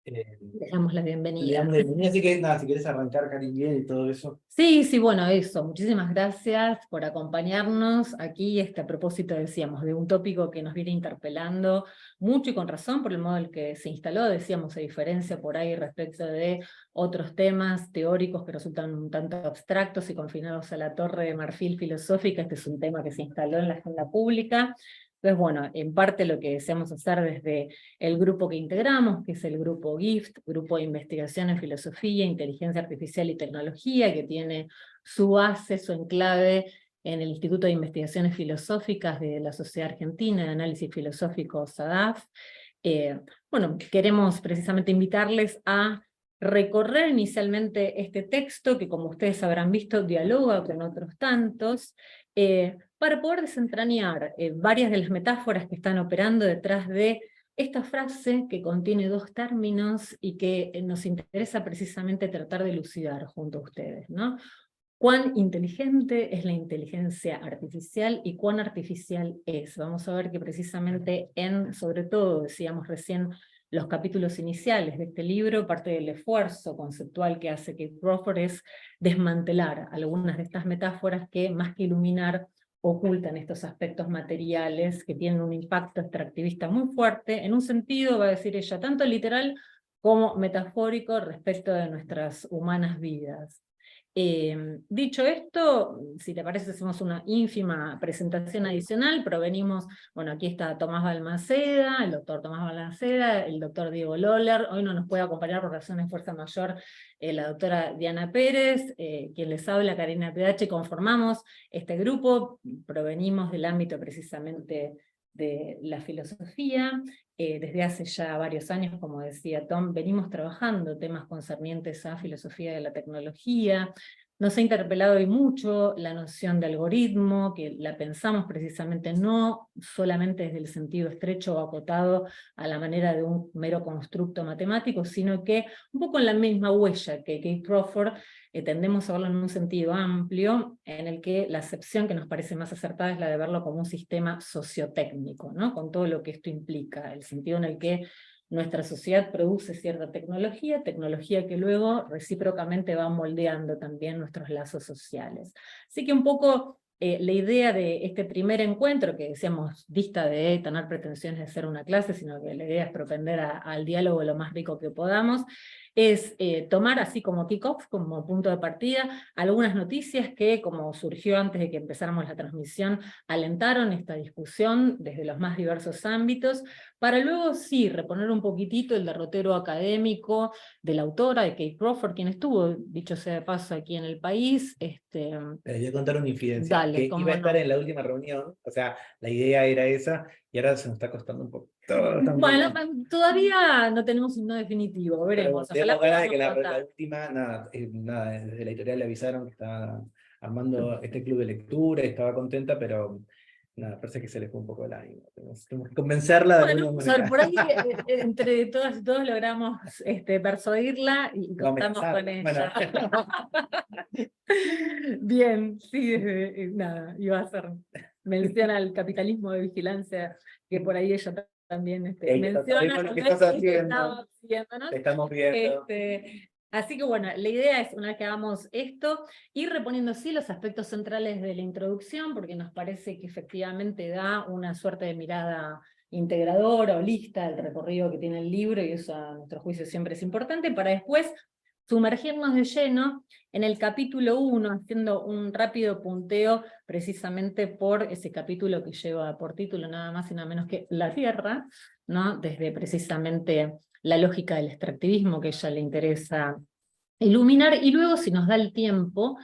Le damos la Le bienvenida. damos la bienvenida, así que nada, si querés arrancar, Karin, bien y todo eso. Sí, sí, bueno, eso. Muchísimas gracias por acompañarnos aquí. A propósito, decíamos, de un tópico que nos viene interpelando mucho y con razón por el modo en que se instaló, decíamos, a diferencia por ahí respecto de otros temas teóricos que resultan un tanto abstractos y confinados a la torre de marfil filosófica. Este es un tema que se instaló en la agenda pública. Entonces, bueno, en parte lo que deseamos hacer desde el grupo que integramos, que es el grupo GIFT, Grupo de Investigación en Filosofía, Inteligencia Artificial y Tecnología, que tiene su base, su enclave en el Instituto de Investigaciones Filosóficas de la Sociedad Argentina de Análisis Filosófico, SADAF. Bueno, queremos precisamente invitarles a recorrer inicialmente este texto, que como ustedes habrán visto, dialoga con otros tantos, para poder desentrañar varias de las metáforas que están operando detrás de esta frase que contiene dos términos y que nos interesa precisamente tratar de elucidar junto a ustedes, ¿no? ¿Cuán inteligente es la inteligencia artificial y cuán artificial es? Vamos a ver que precisamente sobre todo, decíamos recién, los capítulos iniciales de este libro, parte del esfuerzo conceptual que hace Kate Crawford es desmantelar algunas de estas metáforas que, más que iluminar, ocultan estos aspectos materiales que tienen un impacto extractivista muy fuerte, en un sentido, va a decir ella, tanto literal como metafórico respecto de nuestras humanas vidas. Dicho esto, si te parece, hacemos una ínfima presentación adicional. Provenimos, bueno, aquí está Tomás Balmaceda, el doctor Tomás Balmaceda, el doctor Diego Loller. Hoy no nos puede acompañar por razones de fuerza mayor la doctora Diana Pérez, quien les habla, Karina PH. Conformamos este grupo, provenimos del ámbito precisamente de la filosofía. Desde hace ya varios años, como decía Tom, venimos trabajando temas concernientes a filosofía de la tecnología. Nos ha interpelado hoy mucho la noción de algoritmo, que la pensamos precisamente no solamente desde el sentido estrecho o acotado a la manera de un mero constructo matemático, sino que un poco en la misma huella que Kate Crawford, tendemos a verlo en un sentido amplio, en el que la acepción que nos parece más acertada es la de verlo como un sistema sociotécnico, ¿no? Con todo lo que esto implica, el sentido en el que nuestra sociedad produce cierta tecnología, tecnología que luego recíprocamente va moldeando también nuestros lazos sociales. Así que un poco la idea de este primer encuentro, que decíamos, dista de tener pretensiones de ser una clase, sino que la idea es propender al diálogo lo más rico que podamos, es tomar así como kick-off, como punto de partida, algunas noticias que, como surgió antes de que empezáramos la transmisión, alentaron esta discusión desde los más diversos ámbitos, para luego sí reponer un poquitito el derrotero académico de la autora, de Kate Crawford, quien estuvo, dicho sea de paso, aquí en el país. Voy a contar una infidencia, Dale, que iba a cómo estar no. en la última reunión, o sea, la idea era esa, y ahora se nos está costando un poco. Bueno, todavía no tenemos un no definitivo, Pero veremos, ojalá tenemos ganas de podamos que la votar. última, nada, nada, desde la editorial le avisaron que estaba armando este club de lectura y estaba contenta, pero nada, parece que se le fue un poco el ánimo. Tenemos que convencerla de Bueno, alguna manera. por ahí entre todas y todos logramos persuadirla y No contamos con amenazarla. Bueno, ella. Bien, sí, nada, iba a hacer mención al capitalismo de vigilancia, que por ahí ella también menciona, sabemos lo tal que vez estás que haciendo, estaba siguiéndonos. te estamos viendo. Así que bueno, la idea es, una vez que hagamos esto, ir reponiendo sí los aspectos centrales de la introducción, porque nos parece que efectivamente da una suerte de mirada integradora, holista, del recorrido que tiene el libro, y eso a nuestro juicio siempre es importante, para después sumergirnos de lleno en el capítulo 1, haciendo un rápido punteo precisamente por ese capítulo que lleva por título nada más y nada menos que La Tierra, ¿no? Desde precisamente la lógica del extractivismo que a ella le interesa iluminar, y luego, si nos da el tiempo,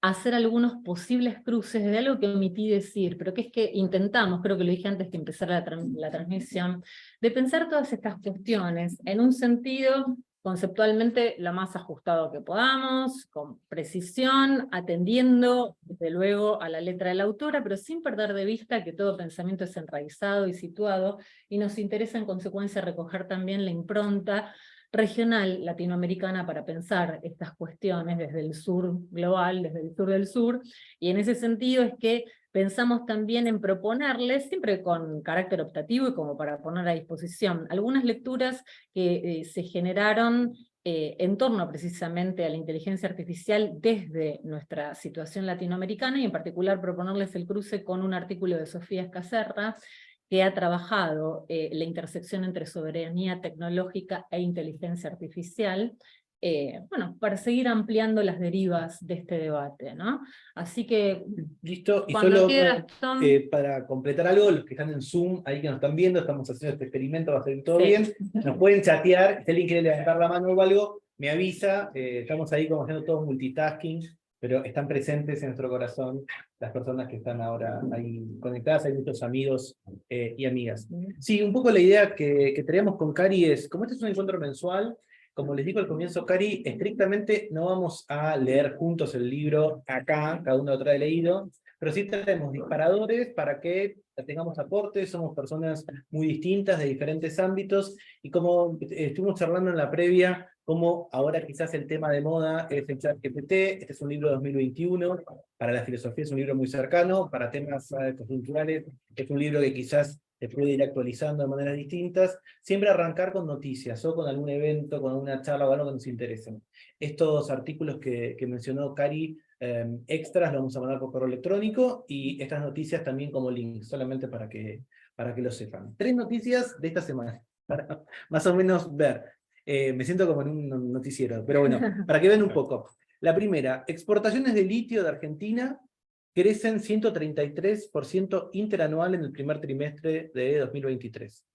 hacer algunos posibles cruces de algo que omití decir, pero que es que intentamos, creo que lo dije antes que empezara la transmisión, de pensar todas estas cuestiones en un sentido conceptualmente lo más ajustado que podamos, con precisión, atendiendo desde luego a la letra de la autora, pero sin perder de vista que todo pensamiento es enraizado y situado, y nos interesa en consecuencia recoger también la impronta regional latinoamericana para pensar estas cuestiones desde el sur global, desde el sur del sur, y en ese sentido es que pensamos también en proponerles, siempre con carácter optativo y como para poner a disposición, algunas lecturas que se generaron en torno precisamente a la inteligencia artificial desde nuestra situación latinoamericana, y en particular proponerles el cruce con un artículo de Sofía Escacerra, que ha trabajado la intersección entre soberanía tecnológica e inteligencia artificial, bueno, para seguir ampliando las derivas de este debate, ¿no? Así que, listo, y cuando solo quiera, Gastón. para completar algo, los que están en Zoom, ahí que nos están viendo, estamos haciendo este experimento, va a salir todo Sí. bien, nos pueden chatear, si alguien quiere levantar la mano o algo, me avisa, estamos ahí como haciendo todo multitasking, pero están presentes en nuestro corazón las personas que están ahora ahí conectadas, hay muchos amigos y amigas. Sí, un poco la idea que traíamos con Cari es, como este es un encuentro mensual, como les digo al comienzo, Cari, estrictamente no vamos a leer juntos el libro acá, cada uno lo trae leído, pero sí tenemos disparadores para que tengamos aportes, somos personas muy distintas de diferentes ámbitos, y como estuvimos charlando en la previa, como ahora quizás el tema de moda es el ChatGPT, este es un libro de 2021, para la filosofía es un libro muy cercano, para temas coyunturales es un libro que quizás se puede ir actualizando de maneras distintas, siempre arrancar con noticias, o con algún evento, con alguna charla o algo que nos interese. Estos artículos que mencionó Cari, extras, los vamos a mandar por correo electrónico, y estas noticias también como link, solamente para que lo sepan. 3 noticias de esta semana, para más o menos ver. Me siento como en un noticiero, pero bueno, para que vean un poco. La primera, exportaciones de litio de Argentina crecen 133% interanual en el primer trimestre de 2023.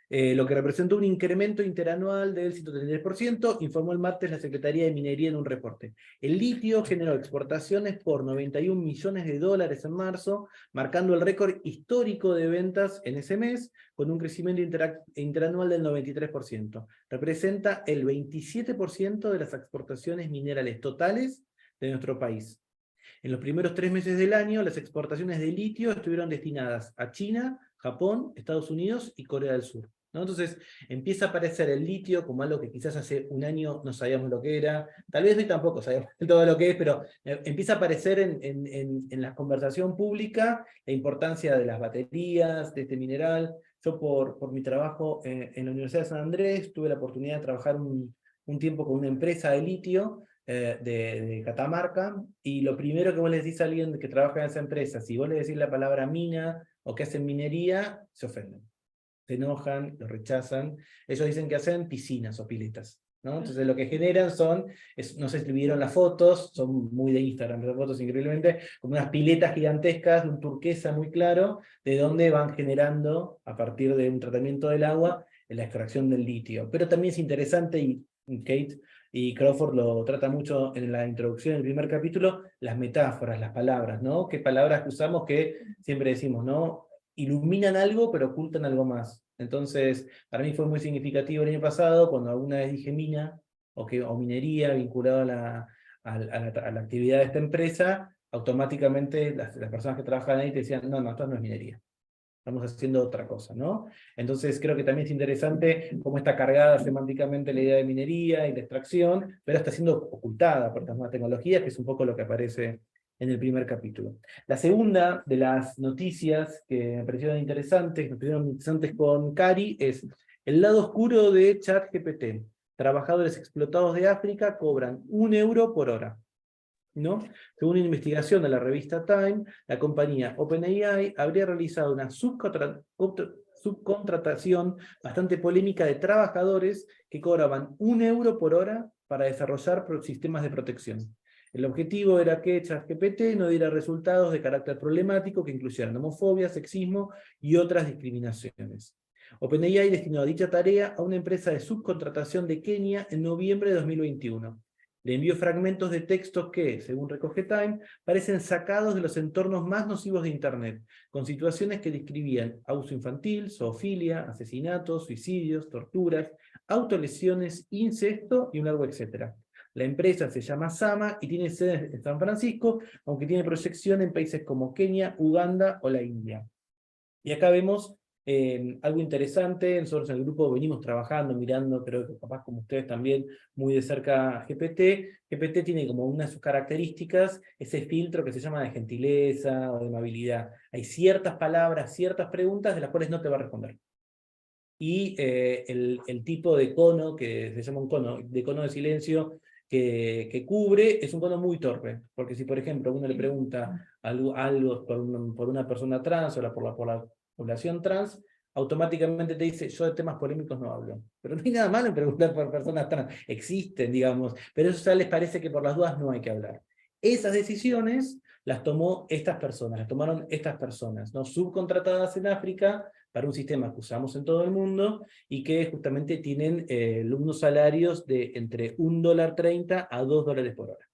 Lo que representa un incremento interanual del 133%, informó el martes la Secretaría de Minería en un reporte. El litio generó exportaciones por $91 millones en marzo, marcando el récord histórico de ventas en ese mes, con un crecimiento interanual del 93%. Representa el 27% de las exportaciones minerales totales de nuestro país. En los primeros 3 meses del año, las exportaciones de litio estuvieron destinadas a China, Japón, Estados Unidos y Corea del Sur, ¿no? Entonces empieza a aparecer el litio como algo que quizás hace un año no sabíamos lo que era, tal vez hoy tampoco sabemos todo lo que es, pero empieza a aparecer en la conversación pública la importancia de las baterías, de este mineral. Yo por mi trabajo en la Universidad de San Andrés tuve la oportunidad de trabajar un tiempo con una empresa de litio, de Catamarca, y lo primero que vos le decís a alguien que trabaja en esa empresa, si vos le decís la palabra mina o que hacen minería, se ofenden, se enojan, lo rechazan. Ellos dicen que hacen piscinas o piletas, ¿no? Entonces lo que generan no sé si vieron las fotos, son muy de Instagram las fotos increíblemente, como unas piletas gigantescas de un turquesa muy claro, de donde van generando, a partir de un tratamiento del agua, la extracción del litio. Pero también es interesante, y Kate y Crawford lo trata mucho en la introducción del primer capítulo, las metáforas, las palabras, ¿no? Qué palabras que usamos que siempre decimos, ¿no? Iluminan algo, pero ocultan algo más. Entonces, para mí fue muy significativo el año pasado, cuando alguna vez dije mina, o minería, vinculado a la actividad de esta empresa, automáticamente las personas que trabajaban ahí te decían, no, esto no es minería. Estamos haciendo otra cosa, ¿no? Entonces creo que también es interesante cómo está cargada semánticamente la idea de minería y de extracción, pero está siendo ocultada por estas nuevas tecnologías, que es un poco lo que aparece en el primer capítulo. La segunda de las noticias que me parecieron interesantes con Cari, es el lado oscuro de ChatGPT. Trabajadores explotados de África cobran €1 por hora, ¿no? Según una investigación de la revista Time, la compañía OpenAI habría realizado una subcontratación bastante polémica de trabajadores que cobraban €1 por hora para desarrollar sistemas de protección. El objetivo era que ChatGPT no diera resultados de carácter problemático que incluyeran homofobia, sexismo y otras discriminaciones. OpenAI destinó dicha tarea a una empresa de subcontratación de Kenia en noviembre de 2021. Le envió fragmentos de textos que, según recoge Time, parecen sacados de los entornos más nocivos de Internet, con situaciones que describían abuso infantil, zoofilia, asesinatos, suicidios, torturas, autolesiones, incesto y un largo etcétera. La empresa se llama Sama y tiene sede en San Francisco, aunque tiene proyección en países como Kenia, Uganda o la India. Y acá vemos Algo interesante, nosotros en el grupo venimos trabajando, mirando, creo que capaz como ustedes también, muy de cerca GPT. GPT tiene como una de sus características, ese filtro que se llama de gentileza o de amabilidad. Hay ciertas palabras, ciertas preguntas de las cuales no te va a responder. Y el tipo de cono, que se llama un cono, de cono de silencio, que cubre, es un cono muy torpe. Porque si, por ejemplo, uno le pregunta algo por una persona trans o por la población trans, automáticamente te dice, yo de temas polémicos no hablo. Pero no hay nada malo en preguntar por personas trans. Existen, digamos, pero eso ya les parece que por las dudas no hay que hablar. Esas decisiones las tomó estas personas, las tomaron estas personas, ¿no? Subcontratadas en África, para un sistema que usamos en todo el mundo y que justamente tienen unos salarios de entre $1.30 a $2 por hora.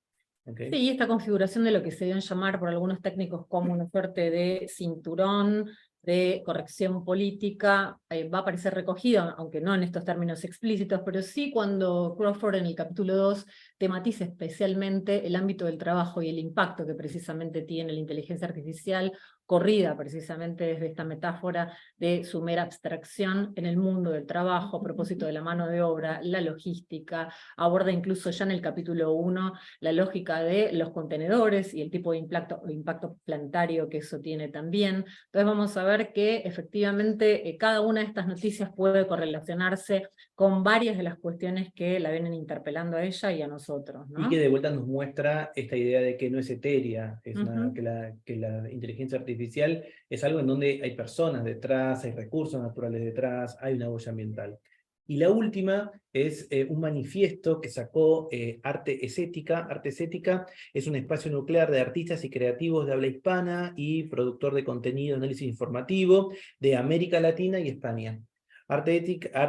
¿Okay? Sí, y esta configuración de lo que se dio en llamar por algunos técnicos como una suerte de cinturón de corrección política, va a aparecer recogido, aunque no en estos términos explícitos, pero sí cuando Crawford en el capítulo 2 tematiza especialmente el ámbito del trabajo y el impacto que precisamente tiene la inteligencia artificial, corrida precisamente desde esta metáfora de su mera abstracción en el mundo del trabajo, a propósito de la mano de obra, la logística, aborda incluso ya en el capítulo 1 la lógica de los contenedores y el tipo de impacto planetario que eso tiene también. Entonces vamos a ver que efectivamente cada una de estas noticias puede correlacionarse con varias de las cuestiones que la vienen interpelando a ella y a nosotros, ¿no? Y que de vuelta nos muestra esta idea de que no es etérea, es que la inteligencia artificial es algo en donde hay personas detrás, hay recursos naturales detrás, hay una huella ambiental. Y la última es un manifiesto que sacó Arte Estética. Arte Estética es un espacio nuclear de artistas y creativos de habla hispana y productor de contenido, análisis informativo de América Latina y España. Arte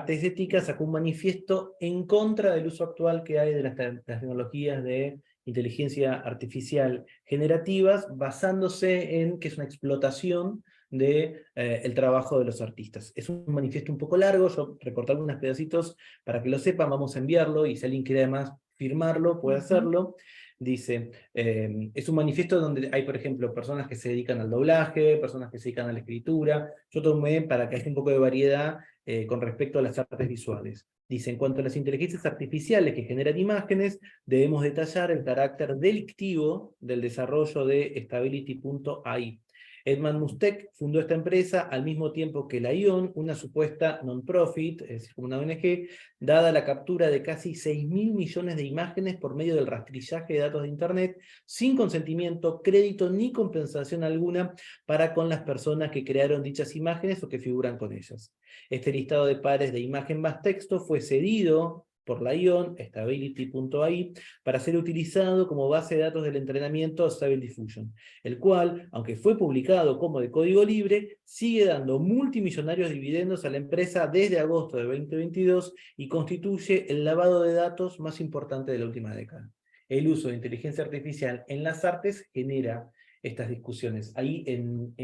Estética sacó un manifiesto en contra del uso actual que hay de las tecnologías de inteligencia artificial generativas, basándose en que es una explotación de el trabajo de los artistas. Es un manifiesto un poco largo, yo recorté algunos pedacitos para que lo sepan, vamos a enviarlo, y si alguien quiere además firmarlo, puede hacerlo. Dice, es un manifiesto donde hay, por ejemplo, personas que se dedican al doblaje, personas que se dedican a la escritura. Yo tomé para que haya un poco de variedad con respecto a las artes visuales. Dice, en cuanto a las inteligencias artificiales que generan imágenes, debemos detallar el carácter delictivo del desarrollo de Stability.ai. Edmund Mustek fundó esta empresa al mismo tiempo que la ION, una supuesta non-profit, es decir, como una ONG, dada la captura de casi 6.000 millones de imágenes por medio del rastrillaje de datos de Internet, sin consentimiento, crédito ni compensación alguna para con las personas que crearon dichas imágenes o que figuran con ellas. Este listado de pares de imagen más texto fue cedido por la ION, Stability.ai, para ser utilizado como base de datos del entrenamiento Stable Diffusion, el cual, aunque fue publicado como de código libre, sigue dando multimillonarios dividendos a la empresa desde agosto de 2022 y constituye el lavado de datos más importante de la última década. El uso de inteligencia artificial en las artes genera estas discusiones. Ahí en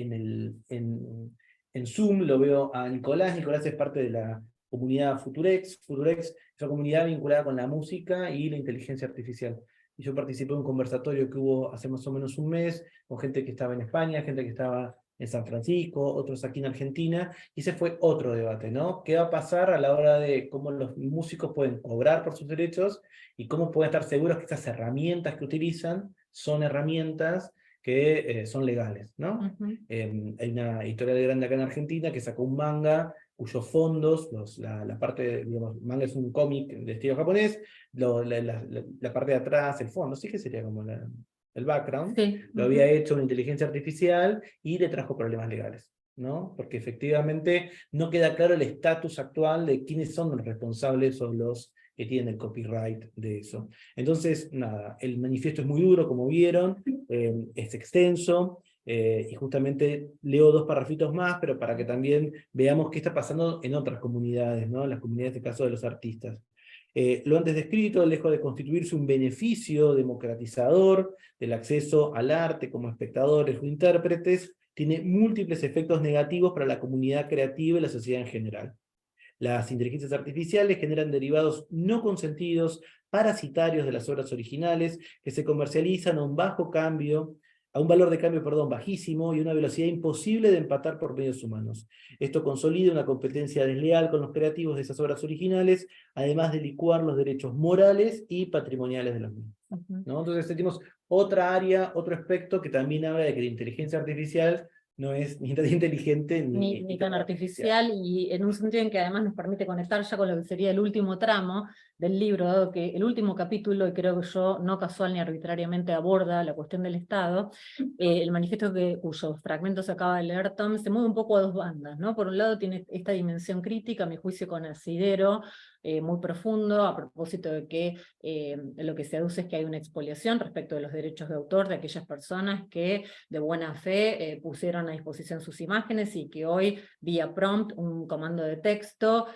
Zoom lo veo a Nicolás. Nicolás es parte de la comunidad Futurex. Futurex es una comunidad vinculada con la música y la inteligencia artificial. Y yo participé en un conversatorio que hubo hace más o menos un mes, con gente que estaba en España, gente que estaba en San Francisco, otros aquí en Argentina, y ese fue otro debate, ¿no? ¿Qué va a pasar a la hora de cómo los músicos pueden cobrar por sus derechos y cómo pueden estar seguros que estas herramientas que utilizan son herramientas que son legales, ¿no? Hay una editorial grande acá en Argentina que sacó un manga cuyos fondos, la parte, digamos, manga es un cómic de estilo japonés, la parte de atrás, el fondo, sí que sería como el background, sí. Lo había hecho una inteligencia artificial y le trajo problemas legales, ¿no? Porque efectivamente no queda claro el estatus actual de quiénes son los responsables o los que tienen el copyright de eso. Entonces, nada, el manifiesto es muy duro, como vieron, es extenso, y justamente leo 2 parrafitos más, pero para que también veamos qué está pasando en otras comunidades, ¿no? En las comunidades, de caso de los artistas. Lo antes descrito, lejos de constituirse un beneficio democratizador del acceso al arte como espectadores o intérpretes, tiene múltiples efectos negativos para la comunidad creativa y la sociedad en general. Las inteligencias artificiales generan derivados no consentidos, parasitarios de las obras originales, que se comercializan a un bajo cambio a un valor de cambio, perdón, bajísimo y una velocidad imposible de empatar por medios humanos. Esto consolida una competencia desleal con los creativos de esas obras originales, además de licuar los derechos morales y patrimoniales de los mismos. ¿No? Entonces tenemos otra área, otro aspecto que también habla de que la inteligencia artificial no es ni tan inteligente ni tan artificial, y en un sentido en que además nos permite conectar ya con lo que sería el último tramo del libro, dado que el último capítulo, y creo que yo no casual ni arbitrariamente aborda la cuestión del Estado, el manifiesto cuyo fragmento se acaba de leer Tom, se mueve un poco a dos bandas, ¿no? Por un lado tiene esta dimensión crítica, a mi juicio con asidero, muy profundo, a propósito de que lo que se aduce es que hay una expoliación respecto de los derechos de autor de aquellas personas que de buena fe pusieron a disposición sus imágenes y que hoy, vía prompt, un comando de texto,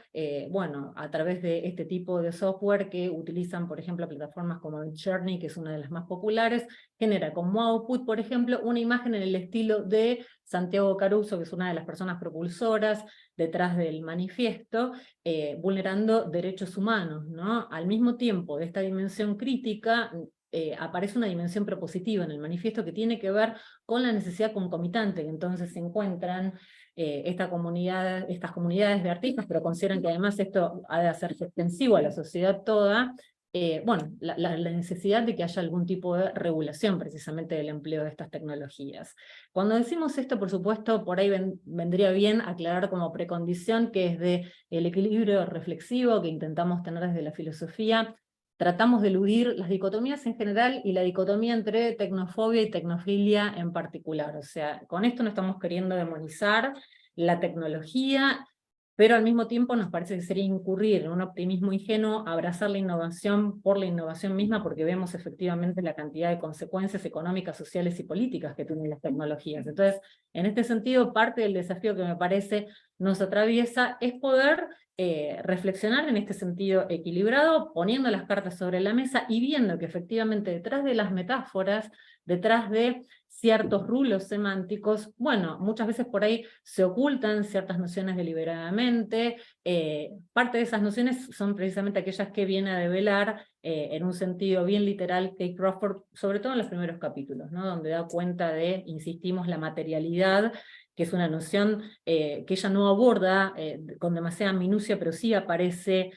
bueno, a través de este tipo de software que utilizan, por ejemplo, plataformas como Midjourney, que es una de las más populares, genera como output, por ejemplo, una imagen en el estilo de Santiago Caruso, que es una de las personas propulsoras detrás del manifiesto, vulnerando derechos humanos, ¿no? Al mismo tiempo de esta dimensión crítica, aparece una dimensión propositiva en el manifiesto que tiene que ver con la necesidad concomitante, que entonces se encuentran estas comunidades de artistas, pero consideran que además esto ha de hacerse extensivo a la sociedad toda, bueno, la necesidad de que haya algún tipo de regulación precisamente del empleo de estas tecnologías. Cuando decimos esto, por supuesto, por ahí vendría bien aclarar como precondición que es de el equilibrio reflexivo que intentamos tener desde la filosofía. Tratamos de eludir las dicotomías en general y la dicotomía entre tecnofobia y tecnofilia en particular. O sea, con esto no estamos queriendo demonizar la tecnología, pero al mismo tiempo nos parece que sería incurrir en un optimismo ingenuo, abrazar la innovación por la innovación misma, porque vemos efectivamente la cantidad de consecuencias económicas, sociales y políticas que tienen las tecnologías. Entonces, en este sentido, parte del desafío que me parece nos atraviesa es poder reflexionar en este sentido equilibrado, poniendo las cartas sobre la mesa y viendo que efectivamente detrás de las metáforas, detrás de ciertos rulos semánticos, bueno, muchas veces por ahí se ocultan ciertas nociones deliberadamente, parte de esas nociones son precisamente aquellas que viene a develar en un sentido bien literal Kate Crawford, sobre todo en los primeros capítulos, ¿no? Donde da cuenta de, insistimos, la materialidad, que es una noción que ella no aborda con demasiada minucia, pero sí aparece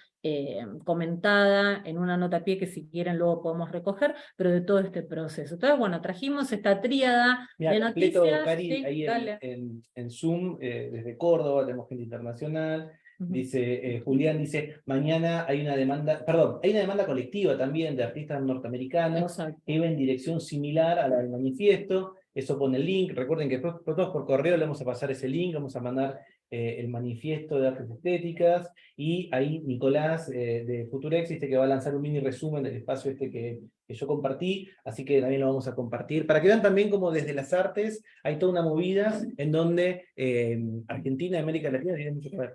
comentada en una nota a pie que si quieren luego podemos recoger, pero de todo este proceso. Entonces, bueno, trajimos esta tríada de noticias. Cari, sí, ahí en Zoom, desde Córdoba, tenemos gente internacional. Dice, Julián dice, mañana hay una demanda, perdón, hay una demanda colectiva también de artistas norteamericanos que iba en dirección similar a la del manifiesto. Eso pone el link. Recuerden que todos por correo le vamos a pasar ese link, vamos a mandar el manifiesto de artes estéticas, y ahí Nicolás de Futurex dice que va a lanzar un mini resumen del espacio este que yo compartí, así que también lo vamos a compartir, para que vean también como desde las artes hay toda una movida en donde Argentina y América Latina tienen mucho que ver.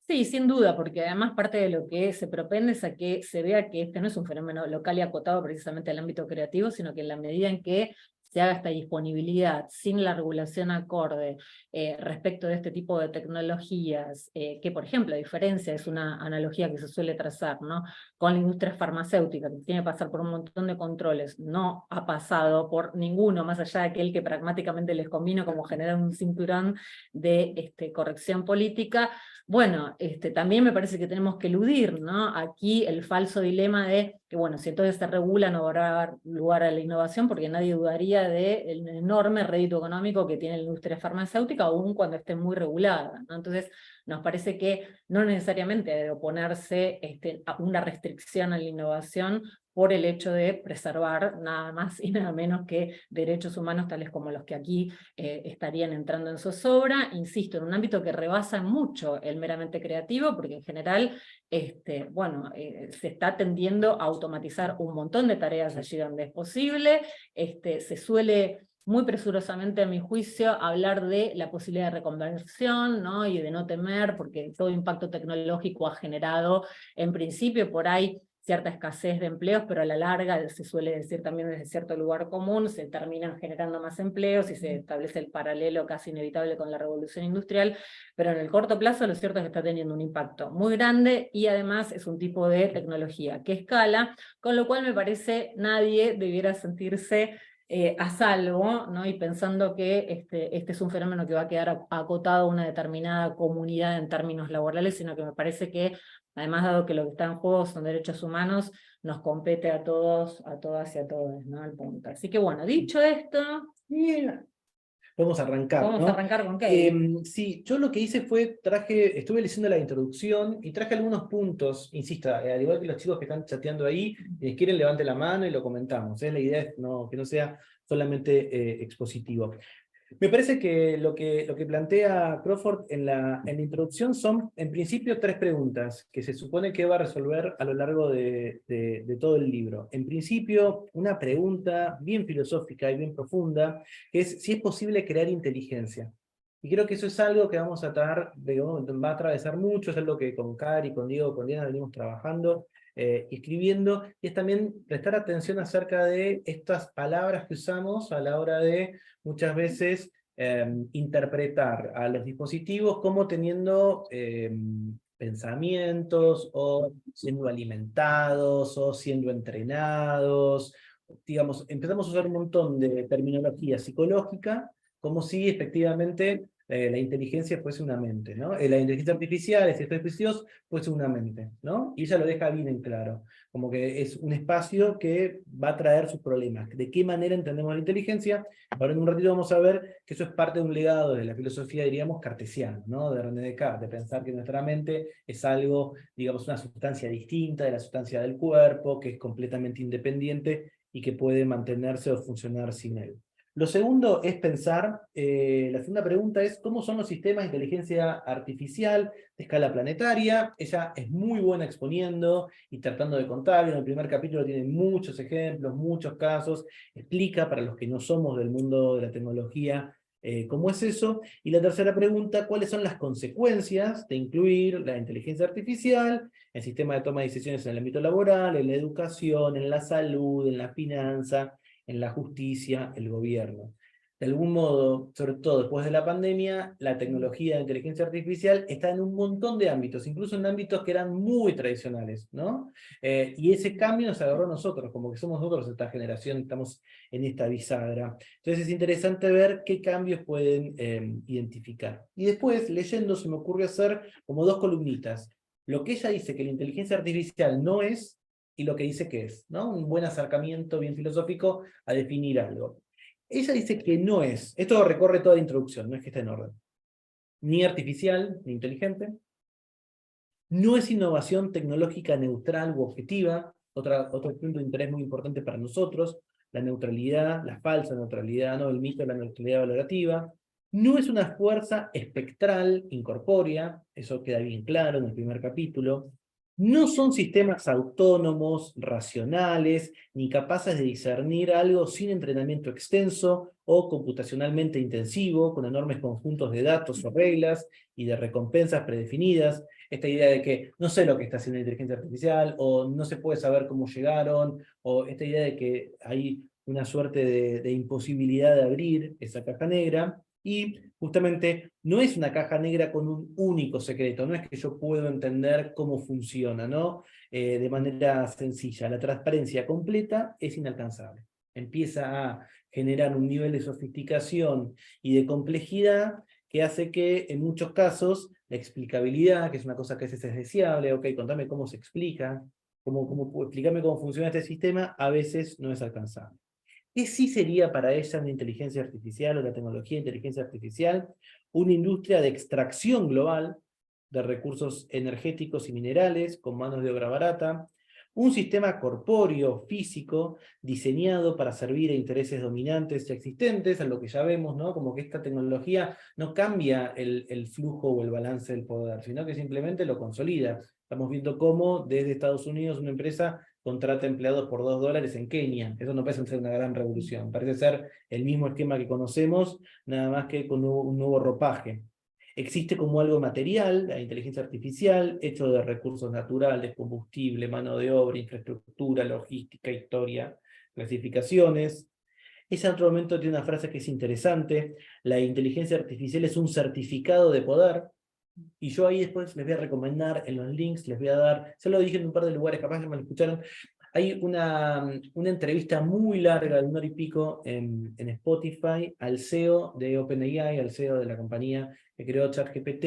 Sí, sin duda, porque además parte de lo que se propende es a que se vea que este no es un fenómeno local y acotado precisamente al ámbito creativo, sino que en la medida en que se haga esta disponibilidad sin la regulación acorde respecto de este tipo de tecnologías, que por ejemplo, a diferencia, es una analogía que se suele trazar, ¿no? Con la industria farmacéutica, que tiene que pasar por un montón de controles, no ha pasado por ninguno, más allá de aquel que pragmáticamente les convino como generar un cinturón de corrección política. Bueno, también me parece que tenemos que eludir, ¿no? Aquí el falso dilema de que, bueno, si entonces se regula no habrá lugar a la innovación, porque nadie dudaría del enorme rédito económico que tiene la industria farmacéutica, aun cuando esté muy regulada, ¿no? Entonces, nos parece que no necesariamente debe oponerse a una restricción a la innovación por el hecho de preservar nada más y nada menos que derechos humanos tales como los que aquí estarían entrando en zozobra, insisto, en un ámbito que rebasa mucho el meramente creativo, porque en general, bueno, se está tendiendo a automatizar un montón de tareas allí donde es posible, se suele muy presurosamente, a mi juicio, hablar de la posibilidad de reconversión, ¿no? Y de no temer, porque todo impacto tecnológico ha generado, en principio, por ahí, cierta escasez de empleos, pero a la larga, se suele decir también desde cierto lugar común, se terminan generando más empleos y se establece el paralelo casi inevitable con la revolución industrial, pero en el corto plazo lo cierto es que está teniendo un impacto muy grande y además es un tipo de tecnología que escala, con lo cual me parece nadie debiera sentirse a salvo, ¿no? Y pensando que este es un fenómeno que va a quedar acotado a una determinada comunidad en términos laborales, sino que me parece que, además, dado que lo que está en juego son derechos humanos, nos compete a todos, a todas y a todos, ¿no? El punto. Así que bueno, dicho esto, Bien. Podemos arrancar, vamos a ¿no? arrancar con Kevin. Sí, yo lo que hice fue, estuve leyendo la introducción y traje algunos puntos, insisto, al igual que los chicos que están chateando ahí, si les quieren levante la mano y lo comentamos, ¿eh? La idea es que no sea solamente expositivo. Me parece que lo que plantea Crawford en la introducción son, en principio, 3 preguntas que se supone que va a resolver a lo largo de todo el libro. En principio, una pregunta bien filosófica y bien profunda, que es si es posible crear inteligencia. Y creo que eso es algo que vamos a tratar, va a atravesar mucho, es algo que con Cari, con Diego, con Diana venimos trabajando y escribiendo, y es también prestar atención acerca de estas palabras que usamos a la hora de muchas veces interpretar a los dispositivos como teniendo pensamientos o siendo alimentados o siendo entrenados. Digamos, empezamos a usar un montón de terminología psicológica como si efectivamente la inteligencia fuese una mente, ¿no? La inteligencia artificial, estos dispositivos, fuese una mente, ¿no? Y ella lo deja bien en claro, como que es un espacio que va a traer sus problemas. ¿De qué manera entendemos la inteligencia? Ahora en un ratito vamos a ver que eso es parte de un legado de la filosofía, diríamos, cartesiana, ¿no? De René Descartes, de pensar que nuestra mente es algo, digamos, una sustancia distinta de la sustancia del cuerpo, que es completamente independiente y que puede mantenerse o funcionar sin él. Lo segundo es pensar, la segunda pregunta es, ¿cómo son los sistemas de inteligencia artificial de escala planetaria? Ella es muy buena exponiendo y tratando de contar, en el primer capítulo tiene muchos ejemplos, muchos casos, explica para los que no somos del mundo de la tecnología cómo es eso. Y la tercera pregunta, ¿cuáles son las consecuencias de incluir la inteligencia artificial, el sistema de toma de decisiones en el ámbito laboral, en la educación, en la salud, en la finanza, en la justicia, el gobierno? De algún modo, sobre todo después de la pandemia, la tecnología de inteligencia artificial está en un montón de ámbitos, incluso en ámbitos que eran muy tradicionales, ¿no? Y ese cambio nos agarró a nosotros, como que somos nosotros esta generación, estamos en esta bisagra. Entonces es interesante ver qué cambios pueden identificar. Y después, leyendo, se me ocurrió hacer como 2 columnitas. Lo que ella dice que la inteligencia artificial no es, y lo que dice que es, ¿no? Un buen acercamiento bien filosófico a definir algo. Ella dice que no es, esto recorre toda la introducción, no es que esté en orden, ni artificial, ni inteligente, no es innovación tecnológica neutral u objetiva, otro punto de interés muy importante para nosotros, la neutralidad, la falsa neutralidad, ¿no? El mito de la neutralidad valorativa. No es una fuerza espectral, incorpórea, eso queda bien claro en el primer capítulo. No son sistemas autónomos, racionales, ni capaces de discernir algo sin entrenamiento extenso o computacionalmente intensivo, con enormes conjuntos de datos o reglas y de recompensas predefinidas. Esta idea de que no sé lo que está haciendo la inteligencia artificial, o no se puede saber cómo llegaron, o esta idea de que hay una suerte de imposibilidad de abrir esa caja negra, y justamente no es una caja negra con un único secreto, no es que yo puedo entender cómo funciona, ¿no? De manera sencilla. La transparencia completa es inalcanzable. Empieza a generar un nivel de sofisticación y de complejidad que hace que en muchos casos la explicabilidad, que es una cosa que a veces es deseable, ok, contame cómo se explica, explícame cómo funciona este sistema, a veces no es alcanzable. ¿Qué sí sería para ella una inteligencia artificial o la tecnología de inteligencia artificial? Una industria de extracción global de recursos energéticos y minerales con manos de obra barata, un sistema corpóreo, físico, diseñado para servir a intereses dominantes ya existentes, a lo que ya vemos, ¿no? Como que esta tecnología no cambia el flujo o el balance del poder, sino que simplemente lo consolida. Estamos viendo cómo desde Estados Unidos una empresa contrata empleados por $2 en Kenia. Eso no parece ser una gran revolución. Parece ser el mismo esquema que conocemos, nada más que con un nuevo ropaje. Existe como algo material, la inteligencia artificial, hecho de recursos naturales, combustible, mano de obra, infraestructura, logística, historia, clasificaciones. Ella en otro momento tiene una frase que es interesante: la inteligencia artificial es un certificado de poder. Y yo ahí después les voy a recomendar en los links, les voy a dar, se lo dije en un par de lugares, capaz que me lo escucharon, Hay una entrevista muy larga de 1 hora y pico en Spotify al CEO de OpenAI, al CEO de la compañía que creó ChatGPT.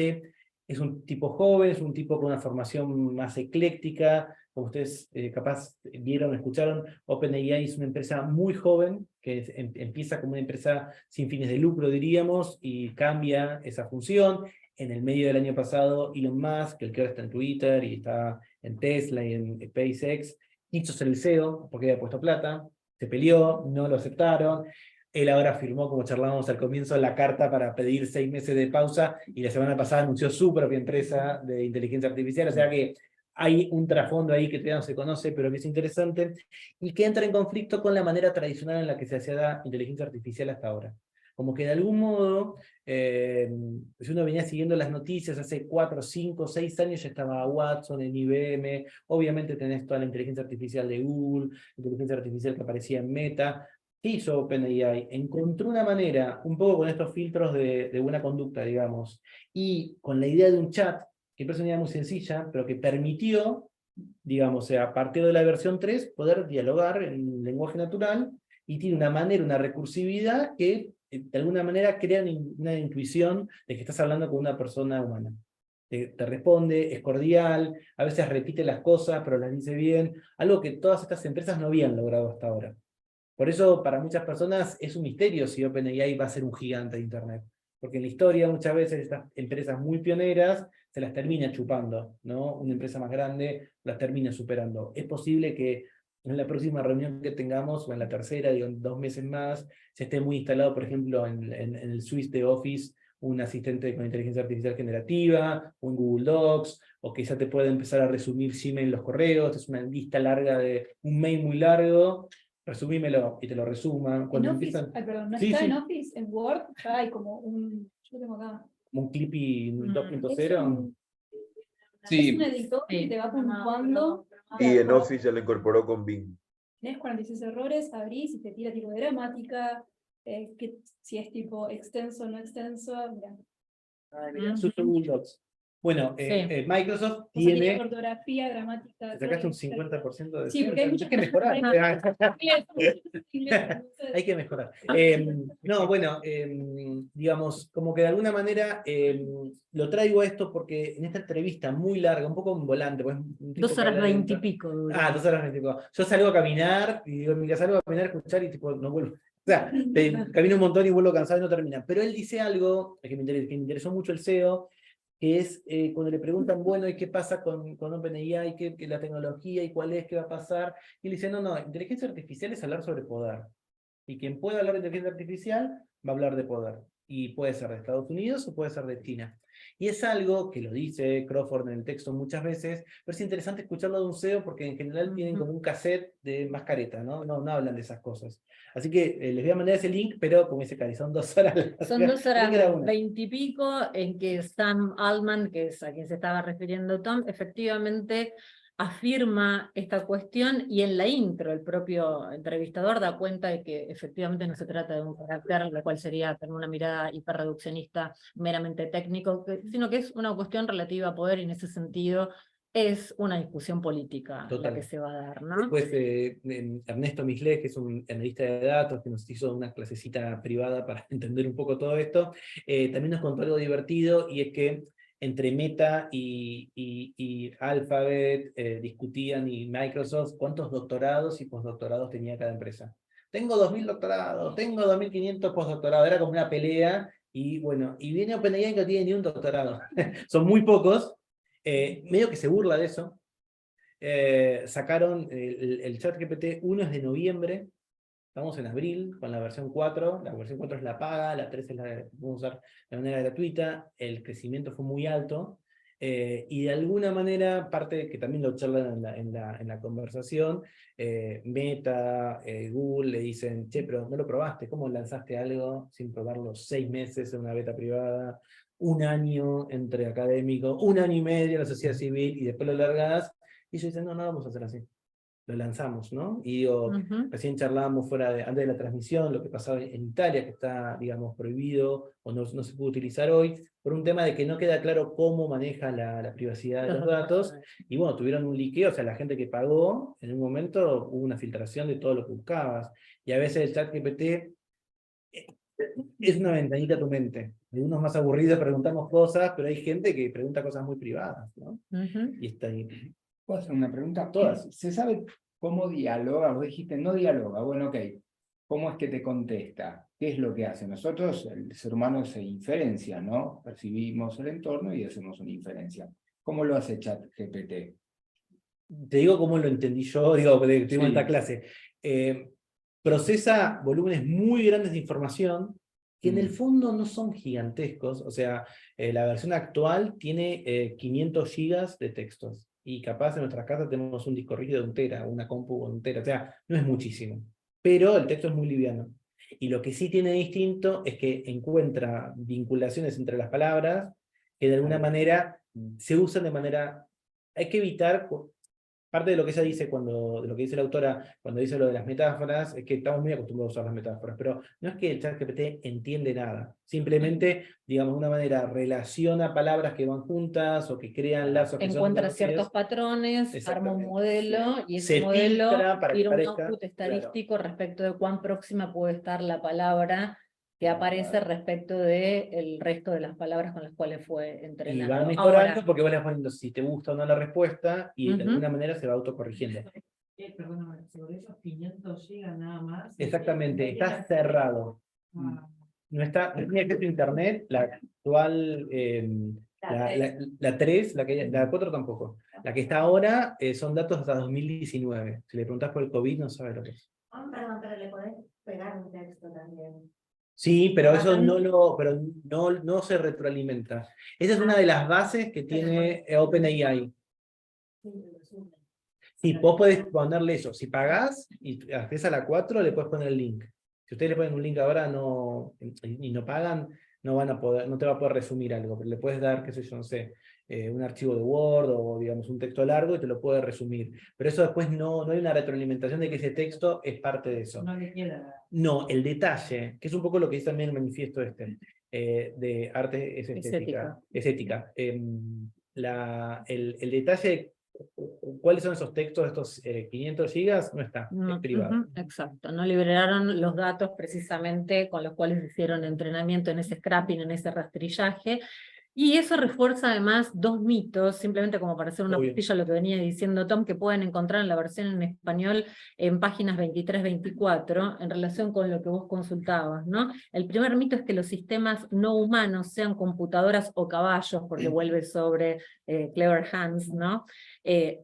Es un tipo joven, es un tipo con una formación más ecléctica. Como ustedes capaz vieron, escucharon, OpenAI es una empresa muy joven, que empieza como una empresa sin fines de lucro, diríamos, y cambia esa función. En el medio del año pasado, Elon Musk, el que ahora está en Twitter y está en Tesla y en SpaceX, quiso ser el CEO porque había puesto plata, se peleó, no lo aceptaron. Él ahora firmó, como charlábamos al comienzo, la carta para pedir 6 meses de pausa y la semana pasada anunció su propia empresa de inteligencia artificial. O sea que hay un trasfondo ahí que todavía no se conoce, pero que es interesante y que entra en conflicto con la manera tradicional en la que se hacía la inteligencia artificial hasta ahora. Como que de algún modo, si uno venía siguiendo las noticias hace 4, 5, 6 años, ya estaba Watson en IBM, obviamente tenés toda la inteligencia artificial de Google, inteligencia artificial que aparecía en Meta. ¿Qué hizo OpenAI? Encontró una manera, un poco con estos filtros de buena conducta, digamos, y con la idea de un chat, que es una idea muy sencilla, pero que permitió, digamos, a partir de la versión 3, poder dialogar en lenguaje natural, y tiene una manera, una recursividad que de alguna manera crea una intuición de que estás hablando con una persona humana. Te responde, es cordial, a veces repite las cosas, pero las dice bien, algo que todas estas empresas no habían logrado hasta ahora. Por eso, para muchas personas es un misterio si OpenAI va a ser un gigante de Internet. Porque en la historia muchas veces estas empresas muy pioneras se las termina chupando, ¿no? Una empresa más grande las termina superando. Es posible que en la próxima reunión que tengamos, o en la tercera, digo, en 2 meses más, se esté muy instalado, por ejemplo, en el suite de Office, un asistente con inteligencia artificial generativa, un Google Docs, o que ya te puede empezar a resumir Gmail los correos. Es una lista larga de un mail muy largo, resumímelo y te lo resuman. Cuando En Office, empiezan... perdón, no Sí, está en sí, Office, en Word, ya hay como un, yo lo tengo acá. un Clippy Es 2.0. un, es un Sí, editor que te va puntuando. Y en Office ya lo incorporó con Bing. Tenés 46 errores, abrís y te tira tipo de gramática, que si es tipo extenso o no extenso, mira. Ay, mira, sus Google Docs. Bueno, Sí. Microsoft O sea, tiene tiene... ortografía, gramática. Te sacaste un todo. 50% de... Sí, porque hay muchas que mejorar. inglés. Hay que mejorar. No, bueno, digamos, como que de alguna manera lo traigo a esto porque en esta entrevista muy larga, un poco en volante, pues, un tipo 2 que horas habla 20 y lento. pico duró. 2 horas 20 y pico. Yo salgo a caminar y digo, mira, salgo a caminar, a escuchar y tipo, no vuelvo. O sea, camino un montón y vuelvo cansado y no termina. Pero él dice algo que me interesó mucho el CEO, que es cuando le preguntan, bueno, ¿y qué pasa con OpenAI? ¿Qué la tecnología? ¿Y cuál es? ¿Qué va a pasar? Y él dice, no, inteligencia artificial es hablar sobre poder. Y quien pueda hablar de inteligencia artificial va a hablar de poder. Y puede ser de Estados Unidos o puede ser de China. Y es algo que lo dice Crawford en el texto muchas veces, pero es interesante escucharlo de un CEO porque en general tienen como un cassette de mascareta, ¿no? No hablan de esas cosas. Así que les voy a mandar ese link, pero como dice Cari, son 2 horas. Son 2 horas Creo que era una. 20 y pico en que Sam Altman, que es a quien se estaba refiriendo Tom, efectivamente afirma esta cuestión, y en la intro el propio entrevistador da cuenta de que efectivamente no se trata de un carácter, lo cual sería tener una mirada hiperreduccionista meramente técnico, sino que es una cuestión relativa a poder, y en ese sentido es una discusión política Total. la que se va a dar, ¿no? Después Ernesto Mislet, que es un analista de datos, que nos hizo una clasecita privada para entender un poco todo esto, también nos contó algo divertido, y es que entre Meta y Alphabet discutían, y Microsoft, cuántos doctorados y postdoctorados tenía cada empresa. Tengo 2.000 doctorados, tengo 2.500 postdoctorados, era como una pelea, y bueno, y viene OpenAI que no tiene ni un doctorado. Son muy pocos, medio que se burla de eso. Sacaron el ChatGPT 1 es de noviembre, estamos en abril con la versión 4, la versión 4 es la paga, la 3 es la que vamos a usar de manera gratuita, el crecimiento fue muy alto, y de alguna manera, parte que también lo charlan en la conversación, Meta, Google le dicen, che, pero no lo probaste, ¿cómo lanzaste algo sin probarlo 6 meses en una beta privada, 1 año entre académicos, 1 año y medio en la sociedad civil, y después lo largas? Y ellos dicen, no, no vamos a hacer así. lo lanzamos, ¿no? Y digo, recién charlábamos antes de la transmisión, lo que pasaba en Italia, que está, digamos, prohibido, o no se puede utilizar hoy, por un tema de que no queda claro cómo maneja la privacidad de los datos, y bueno, tuvieron un liqueo, o sea, la gente que pagó, en un momento hubo una filtración de todo lo que buscabas, y a veces el ChatGPT es una ventanita a tu mente. Algunos más aburridos preguntamos cosas, pero hay gente que pregunta cosas muy privadas, ¿no? Y está ahí. ¿Puedo hacer una pregunta? Todas. ¿Se sabe cómo dialoga? Vos dijiste, no dialoga. Bueno, ok. ¿Cómo es que te contesta? ¿Qué es lo que hace? Nosotros, el ser humano se inferencia, ¿no? Percibimos el entorno y hacemos una inferencia. ¿Cómo lo hace ChatGPT? Te digo cómo lo entendí yo, digo, que tuvimos Sí. esta clase. Procesa volúmenes muy grandes de información que en el fondo no son gigantescos. O sea, la versión actual tiene 500 gigas de textos. Y capaz en nuestras casas tenemos un disco rígido de 1 tera, una compu de 1 tera. O sea, no es muchísimo. Pero el texto es muy liviano. Y lo que sí tiene distinto es que encuentra vinculaciones entre las palabras que de alguna manera se usan de manera... Hay que evitar... Parte de lo que ella dice de lo que dice la autora cuando dice lo de las metáforas, es que estamos muy acostumbrados a usar las metáforas, pero no es que el ChatGPT entiende nada, simplemente, digamos, de una manera relaciona palabras que van juntas o que crean lazos que son Encuentra conocidos. ciertos patrones, arma un modelo, y ese Se modelo filtra para que tira un parezca, output estadístico respecto de cuán próxima puede estar la palabra que aparece respecto del resto de las palabras con las cuales fue y entrenado. va mejorando Ahora, porque vas poniendo si te gusta o no la respuesta y de alguna manera se va autocorrigiendo. Perdóname, sobre esos 500 gigas nada más. Exactamente, está cerrado. No tiene acceso a internet, la actual, la 3, la 4 tampoco. La que está ahora son datos hasta 2019. Si le preguntás por el COVID, no sabe lo que es. Perdón, pero le podés pegar un texto también. Sí, pero eso no se retroalimenta. Esa es una de las bases que tiene OpenAI. Sí, vos podés ponerle eso. Si pagás y accedes a la 4, le puedes poner el link. Si ustedes le ponen un link ahora y no pagan, no te va a poder resumir algo, pero le puedes dar, qué sé yo, no sé, un archivo de Word o digamos un texto largo y te lo puede resumir. Pero eso después no hay una retroalimentación de que ese texto es parte de eso. No le queda. No, el detalle, que es un poco lo que dice también el manifiesto de arte es ética. El detalle, ¿cuáles son esos textos, estos 500 gigas? No está, es privado. Exacto, no liberaron los datos precisamente con los cuales hicieron entrenamiento en ese scrapping, en ese rastrillaje, y eso refuerza además 2 mitos, simplemente como para hacer una postilla a lo que venía diciendo Tom, que pueden encontrar en la versión en español en páginas 23-24, en relación con lo que vos consultabas, ¿no? El primer mito es que los sistemas no humanos, sean computadoras o caballos, porque vuelve sobre Clever Hans, ¿no?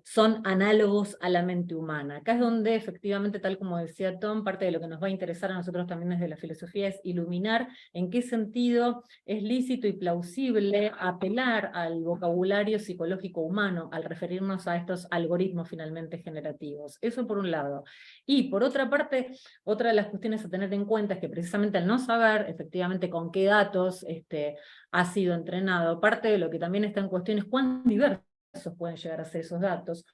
Son análogos a la mente humana. Acá es donde efectivamente, tal como decía Tom, parte de lo que nos va a interesar a nosotros también desde la filosofía es iluminar en qué sentido es lícito y plausible apelar al vocabulario psicológico humano al referirnos a estos algoritmos finalmente generativos. Eso por un lado. Y por otra parte, otra de las cuestiones a tener en cuenta es que precisamente al no saber efectivamente con qué datos ha sido entrenado, parte de lo que también está en cuestión es cuán diversos pueden llegar a ser esos datos,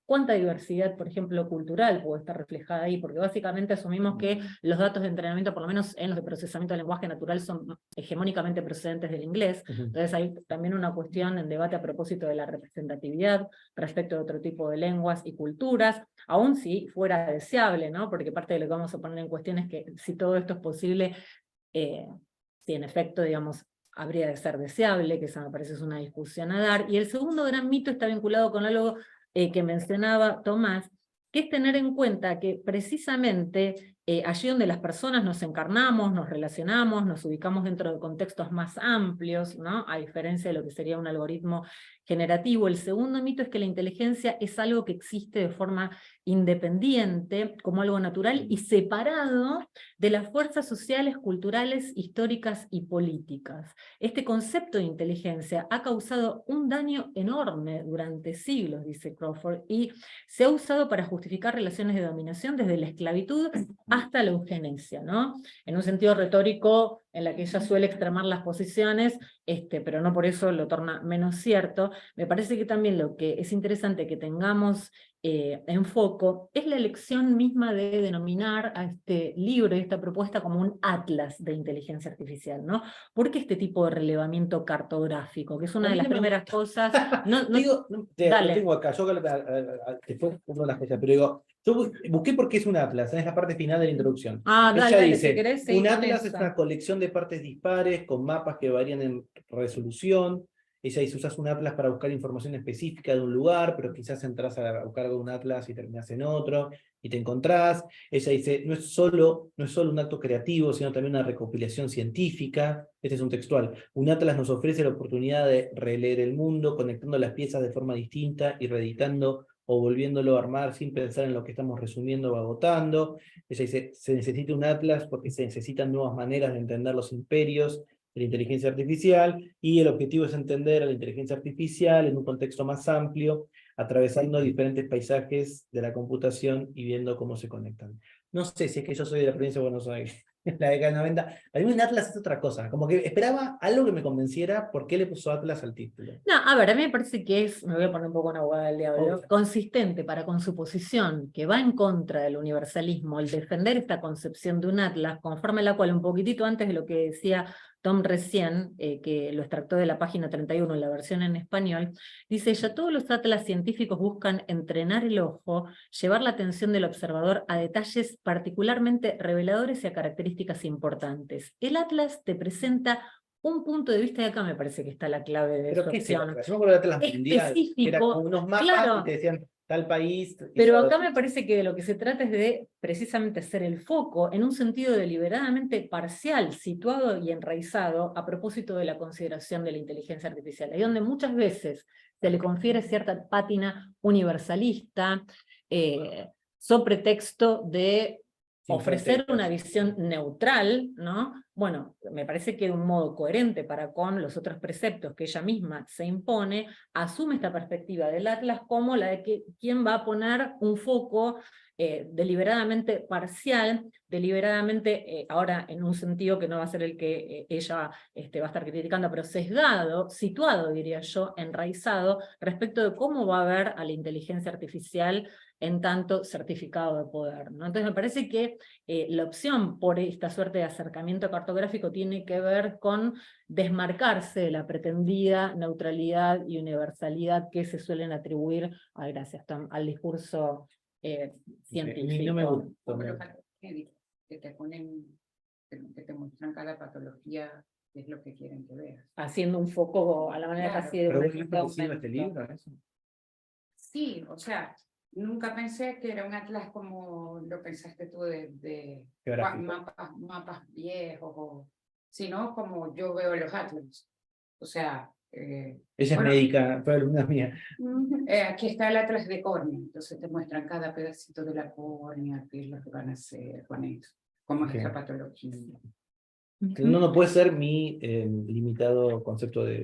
cuánta diversidad, por ejemplo, cultural puede estar reflejada ahí, porque básicamente asumimos que los datos de entrenamiento, por lo menos en los de procesamiento del lenguaje natural, son hegemónicamente procedentes del inglés. Entonces hay también una cuestión en debate a propósito de la representatividad respecto de otro tipo de lenguas y culturas, aun si fuera deseable, ¿no? Porque parte de lo que vamos a poner en cuestión es que si todo esto es posible, si en efecto, digamos, habría de ser deseable, que esa me parece es una discusión a dar. Y el segundo gran mito está vinculado con algo que mencionaba Tomás, que es tener en cuenta que precisamente allí donde las personas nos encarnamos, nos relacionamos, nos ubicamos dentro de contextos más amplios, ¿no? A diferencia de lo que sería un algoritmo generativo, el segundo mito es que la inteligencia es algo que existe de forma independiente, como algo natural, y separado de las fuerzas sociales, culturales, históricas y políticas. Este concepto de inteligencia ha causado un daño enorme durante siglos, dice Crawford, y se ha usado para justificar relaciones de dominación desde la esclavitud hasta la eugenesia, ¿no? En un sentido retórico, en la que ella suele extremar las posiciones, pero no por eso lo torna menos cierto. Me parece que también lo que es interesante que tengamos enfoco es la elección misma de denominar a este libro y esta propuesta como un atlas de inteligencia artificial, ¿no? ¿Por qué este tipo de relevamiento cartográfico? Que es una A de mí las no me primeras cosas... Digo, lo dale. tengo acá, yo después una de las cosas, pero digo, yo busqué porque es un atlas, es la parte final de la introducción. Dale, Ella dale, dice, si querés seguir un con atlas es esa. una colección de partes dispares con mapas que varían en resolución. Ella dice, usas un atlas para buscar información específica de un lugar, pero quizás entras a buscar un atlas y terminas en otro, y te encontrás. Ella dice, no es solo un acto creativo, sino también una recopilación científica. Este es un textual. Un atlas nos ofrece la oportunidad de releer el mundo, conectando las piezas de forma distinta y reeditando o volviéndolo a armar sin pensar en lo que estamos resumiendo o agotando. Ella dice, se necesita un atlas porque se necesitan nuevas maneras de entender los imperios de la inteligencia artificial, y el objetivo es entender a la inteligencia artificial en un contexto más amplio, atravesando diferentes paisajes de la computación y viendo cómo se conectan. No sé si es que yo soy de la provincia de Buenos Aires, la década del 90. Para mí un atlas es otra cosa, como que esperaba algo que me convenciera por qué le puso atlas al título. No, a ver, a mí me parece que es, me voy a poner un poco en abogada del diablo, Obvio. consistente para con su posición, que va en contra del universalismo, el defender esta concepción de un atlas, conforme a la cual, un poquitito antes de lo que decía Tom recién, que lo extractó de la página 31, en la versión en español, dice ella, todos los atlas científicos buscan entrenar el ojo, llevar la atención del observador a detalles particularmente reveladores y a características importantes. El atlas te presenta un punto de vista, y acá me parece que está la clave de ¿Pero su qué es el opción. atlas? Yo me acuerdo del atlas mundial, que era Específico, como unos mapas claro. y te decían tal país. Pero acá me parece que de lo que se trata es de precisamente hacer el foco en un sentido deliberadamente parcial, situado y enraizado a propósito de la consideración de la inteligencia artificial. Ahí donde muchas veces se le confiere cierta pátina universalista, sobre pretexto de ofrecer una visión neutral, ¿no? Bueno, me parece que de un modo coherente para con los otros preceptos que ella misma se impone, asume esta perspectiva del atlas como la de que quién va a poner un foco deliberadamente parcial, deliberadamente, ahora en un sentido que no va a ser el que ella va a estar criticando, pero sesgado, situado, diría yo, enraizado, respecto de cómo va a ver a la inteligencia artificial en tanto certificado de poder, ¿no? Entonces me parece que la opción por esta suerte de acercamiento cartográfico tiene que ver con desmarcarse de la pretendida neutralidad y universalidad que se suelen atribuir, gracias Tom, al discurso científico. No me gusta. Como los médicos que te ponen, que te muestran cada patología, que es lo que quieren que veas. Haciendo un foco a la manera Claro. casi de ¿Pero una vos lista no de te sirve este aumento. libro? ¿Eso? Sí, o sea, nunca pensé que era un atlas como lo pensaste tú de Geográfico. mapas viejos, sino como yo veo los atlas. O sea, Ella es bueno, médica, fue alumna mía. aquí está el atlas de córnea, entonces te muestran cada pedacito de la córnea, qué es lo que van a hacer con eso, cómo es esa patología. No, no puede ser mi limitado concepto de...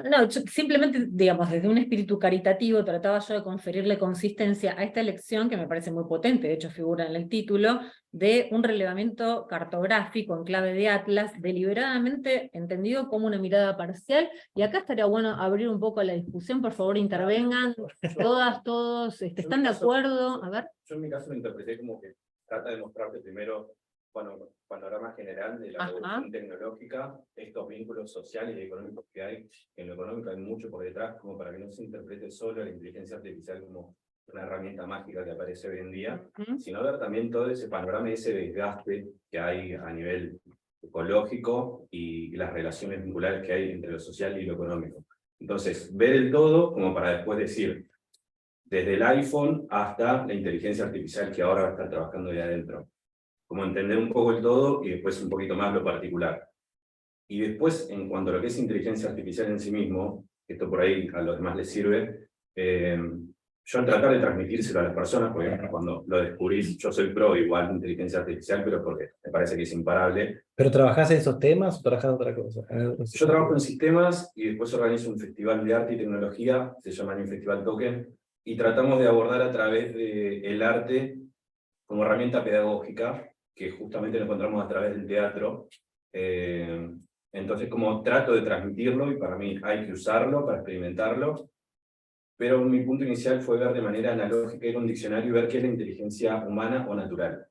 No, yo simplemente, digamos, desde un espíritu caritativo trataba yo de conferirle consistencia a esta elección, que me parece muy potente, de hecho figura en el título, de un relevamiento cartográfico en clave de atlas, deliberadamente entendido como una mirada parcial, y acá estaría bueno abrir un poco la discusión, por favor intervengan, todas, todos, ¿están de acuerdo? A ver. Yo en mi caso lo interpreté como que trata de mostrarte primero, bueno, panorama general de la evolución tecnológica, estos vínculos sociales y económicos que hay. En lo económico hay mucho por detrás, como para que no se interprete solo la inteligencia artificial como una herramienta mágica que aparece hoy en día, sino ver también todo ese panorama y ese desgaste que hay a nivel ecológico y las relaciones vinculares que hay entre lo social y lo económico. Entonces, ver el todo como para después decir, desde el iPhone hasta la inteligencia artificial que ahora va a estar trabajando ahí adentro. Como entender un poco el todo y después un poquito más lo particular. Y después, en cuanto a lo que es inteligencia artificial en sí mismo, esto por ahí a los demás les sirve, yo al tratar de transmitírselo a las personas, porque cuando lo descubrís, yo soy pro igual de inteligencia artificial, pero porque me parece que es imparable. ¿Pero trabajás en esos temas o trabajás en otra cosa? Yo trabajo en sistemas y después organizo un festival de arte y tecnología, se llama New Festival Token, y tratamos de abordar a través del arte como herramienta pedagógica, que justamente lo encontramos a través del teatro. Entonces, como trato de transmitirlo, y para mí hay que usarlo para experimentarlo, pero mi punto inicial fue ver de manera analógica, ir a un diccionario y ver qué es la inteligencia humana o natural.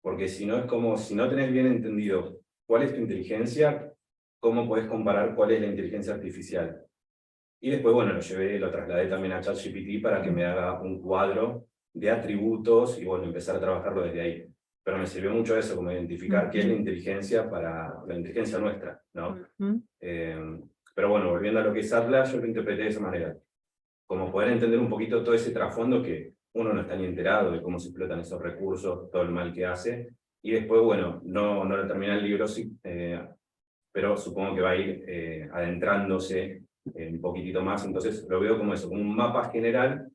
Porque si no es como, si no tenés bien entendido cuál es tu inteligencia, ¿cómo podés comparar cuál es la inteligencia artificial? Y después, bueno, lo trasladé también a ChatGPT para que me haga un cuadro de atributos y, bueno, empezar a trabajarlo desde ahí. Pero me sirvió mucho eso, como identificar qué es la inteligencia para la inteligencia nuestra, ¿no? Pero bueno, volviendo a lo que es Atlas, yo lo interpreté de esa manera. Como poder entender un poquito todo ese trasfondo que uno no está ni enterado de cómo se explotan esos recursos, todo el mal que hace. Y después, bueno, no lo terminé el libro, sí, pero supongo que va a ir adentrándose un poquitito más, entonces lo veo como eso, como un mapa general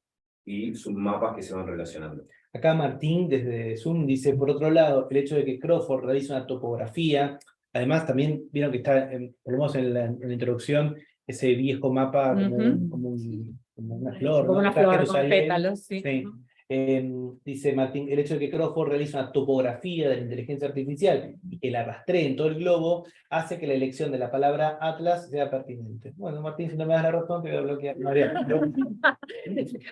y submapas que se van relacionando. Acá Martín desde Zoom dice, por otro lado, el hecho de que Crawford realice una topografía, además también vieron que está, por lo menos en la introducción, ese viejo mapa como una flor, Como ¿no? una Está flor con Jerusalén. pétalos, sí. Sí. Dice Martín, el hecho de que Crawford realice una topografía de la inteligencia artificial y que la rastree en todo el globo, hace que la elección de la palabra Atlas sea pertinente. Bueno, Martín, si no me das la razón, te voy a bloquear.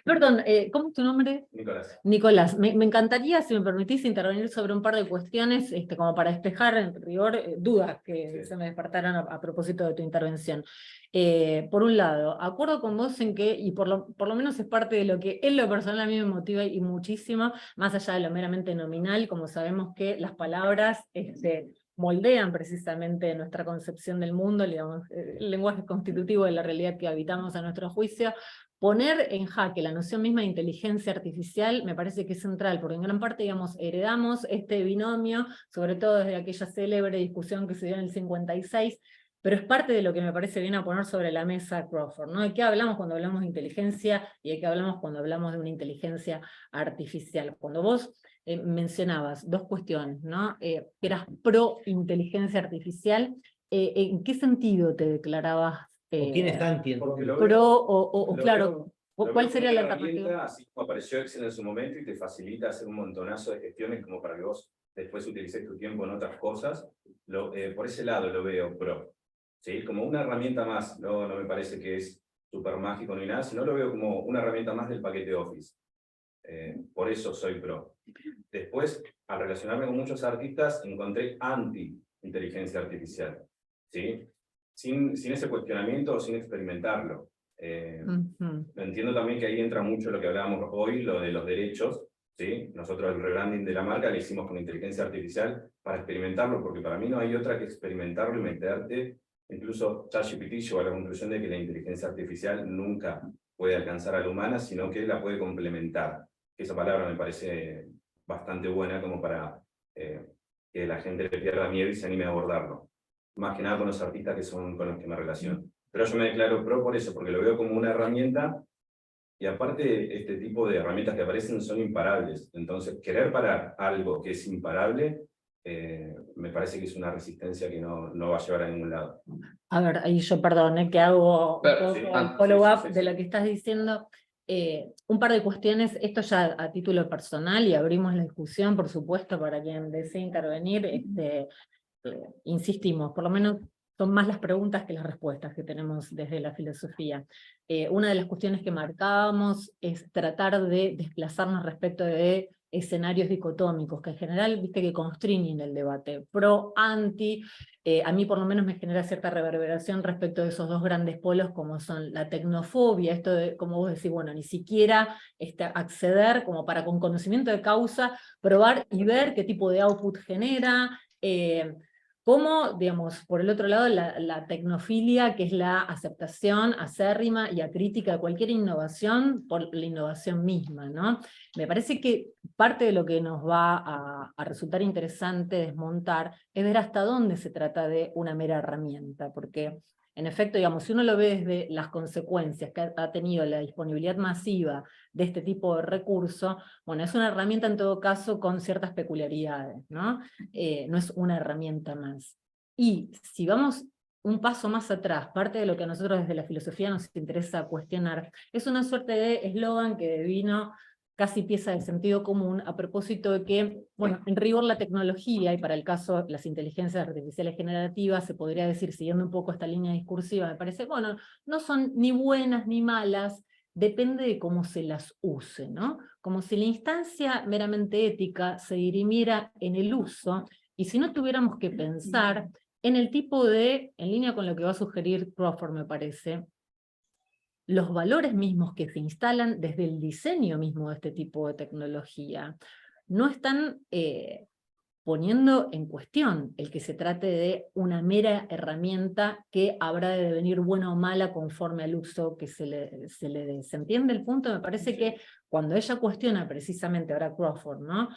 Perdón, ¿cómo es tu nombre? Nicolás. Nicolás, me encantaría, si me permitís, intervenir sobre un par de cuestiones, como para despejar en rigor dudas que se me despertaron a propósito de tu intervención. Por un lado, acuerdo con vos en que, y por lo menos es parte de lo que en lo personal a mí me motiva y muchísimo, más allá de lo meramente nominal, como sabemos que las palabras moldean precisamente nuestra concepción del mundo, digamos, el lenguaje constitutivo de la realidad que habitamos a nuestro juicio. Poner en jaque la noción misma de inteligencia artificial me parece que es central, porque en gran parte, digamos, heredamos este binomio, sobre todo desde aquella célebre discusión que se dio en el 56, pero es parte de lo que me parece bien a poner sobre la mesa Crawford, ¿no? ¿De qué hablamos cuando hablamos de inteligencia y de qué hablamos cuando hablamos de una inteligencia artificial? Cuando vos mencionabas dos cuestiones, ¿no? Que eras pro inteligencia artificial, ¿en qué sentido te declarabas ¿O quién está entiendo? claro, ¿cuál sería la alternativa? Así como apareció Excel en su momento y te facilita hacer un montonazo de gestiones como para que vos después utilices tu tiempo en otras cosas, por ese lado lo veo pro. ¿Sí? Como una herramienta más, no me parece que es súper mágico ni nada, sino lo veo como una herramienta más del paquete Office. Por eso soy pro. Después, al relacionarme con muchos artistas, encontré anti-inteligencia artificial. ¿Sí? Sin ese cuestionamiento o sin experimentarlo. Entiendo también que ahí entra mucho lo que hablábamos hoy, lo de los derechos. ¿Sí? Nosotros el rebranding de la marca lo hicimos con inteligencia artificial para experimentarlo, porque para mí no hay otra que experimentarlo y meterte. Incluso ChatGPT llegó a la conclusión de que la inteligencia artificial nunca puede alcanzar a la humana, sino que la puede complementar. Esa palabra me parece bastante buena como para que la gente le pierda miedo y se anime a abordarlo. Más que nada con los artistas que son con los que me relaciono. Pero yo me declaro pro por eso, porque lo veo como una herramienta, y aparte este tipo de herramientas que aparecen son imparables. Entonces, querer parar algo que es imparable, me parece que es una resistencia que no va a llevar a ningún lado. A ver, ahí yo perdone que hago un follow-up de lo que estás diciendo. Un par de cuestiones, esto ya a título personal, y abrimos la discusión, por supuesto, para quien desee intervenir. Insistimos, por lo menos son más las preguntas que las respuestas que tenemos desde la filosofía. Una de las cuestiones que marcábamos es tratar de desplazarnos respecto de escenarios dicotómicos, que en general, viste, que constriñen el debate, pro, anti. A mí por lo menos me genera cierta reverberación respecto de esos dos grandes polos, como son la tecnofobia, esto de, como vos decís, bueno, ni siquiera acceder como para con conocimiento de causa, probar y ver qué tipo de output genera, como, digamos, por el otro lado, la tecnofilia, que es la aceptación acérrima y acrítica de cualquier innovación por la innovación misma, ¿no? Me parece que parte de lo que nos va a resultar interesante desmontar es ver hasta dónde se trata de una mera herramienta, porque en efecto, digamos, si uno lo ve desde las consecuencias que ha tenido la disponibilidad masiva de este tipo de recurso, bueno, es una herramienta en todo caso con ciertas peculiaridades, ¿no? No es una herramienta más. Y si vamos un paso más atrás, parte de lo que a nosotros desde la filosofía nos interesa cuestionar, es una suerte de eslogan que vino casi pieza de sentido común, a propósito de que, bueno, en rigor la tecnología, y para el caso las inteligencias artificiales generativas, se podría decir, siguiendo un poco esta línea discursiva, me parece, bueno, no son ni buenas ni malas, depende de cómo se las use, ¿no? Como si la instancia meramente ética se dirimiera en el uso, y si no tuviéramos que pensar en el tipo de, en línea con lo que va a sugerir Crawford, me parece, los valores mismos que se instalan desde el diseño mismo de este tipo de tecnología, no están poniendo en cuestión el que se trate de una mera herramienta que habrá de devenir buena o mala conforme al uso que se le dé. ¿Se entiende el punto? Me parece que cuando ella cuestiona precisamente, ahora Crawford, ¿no?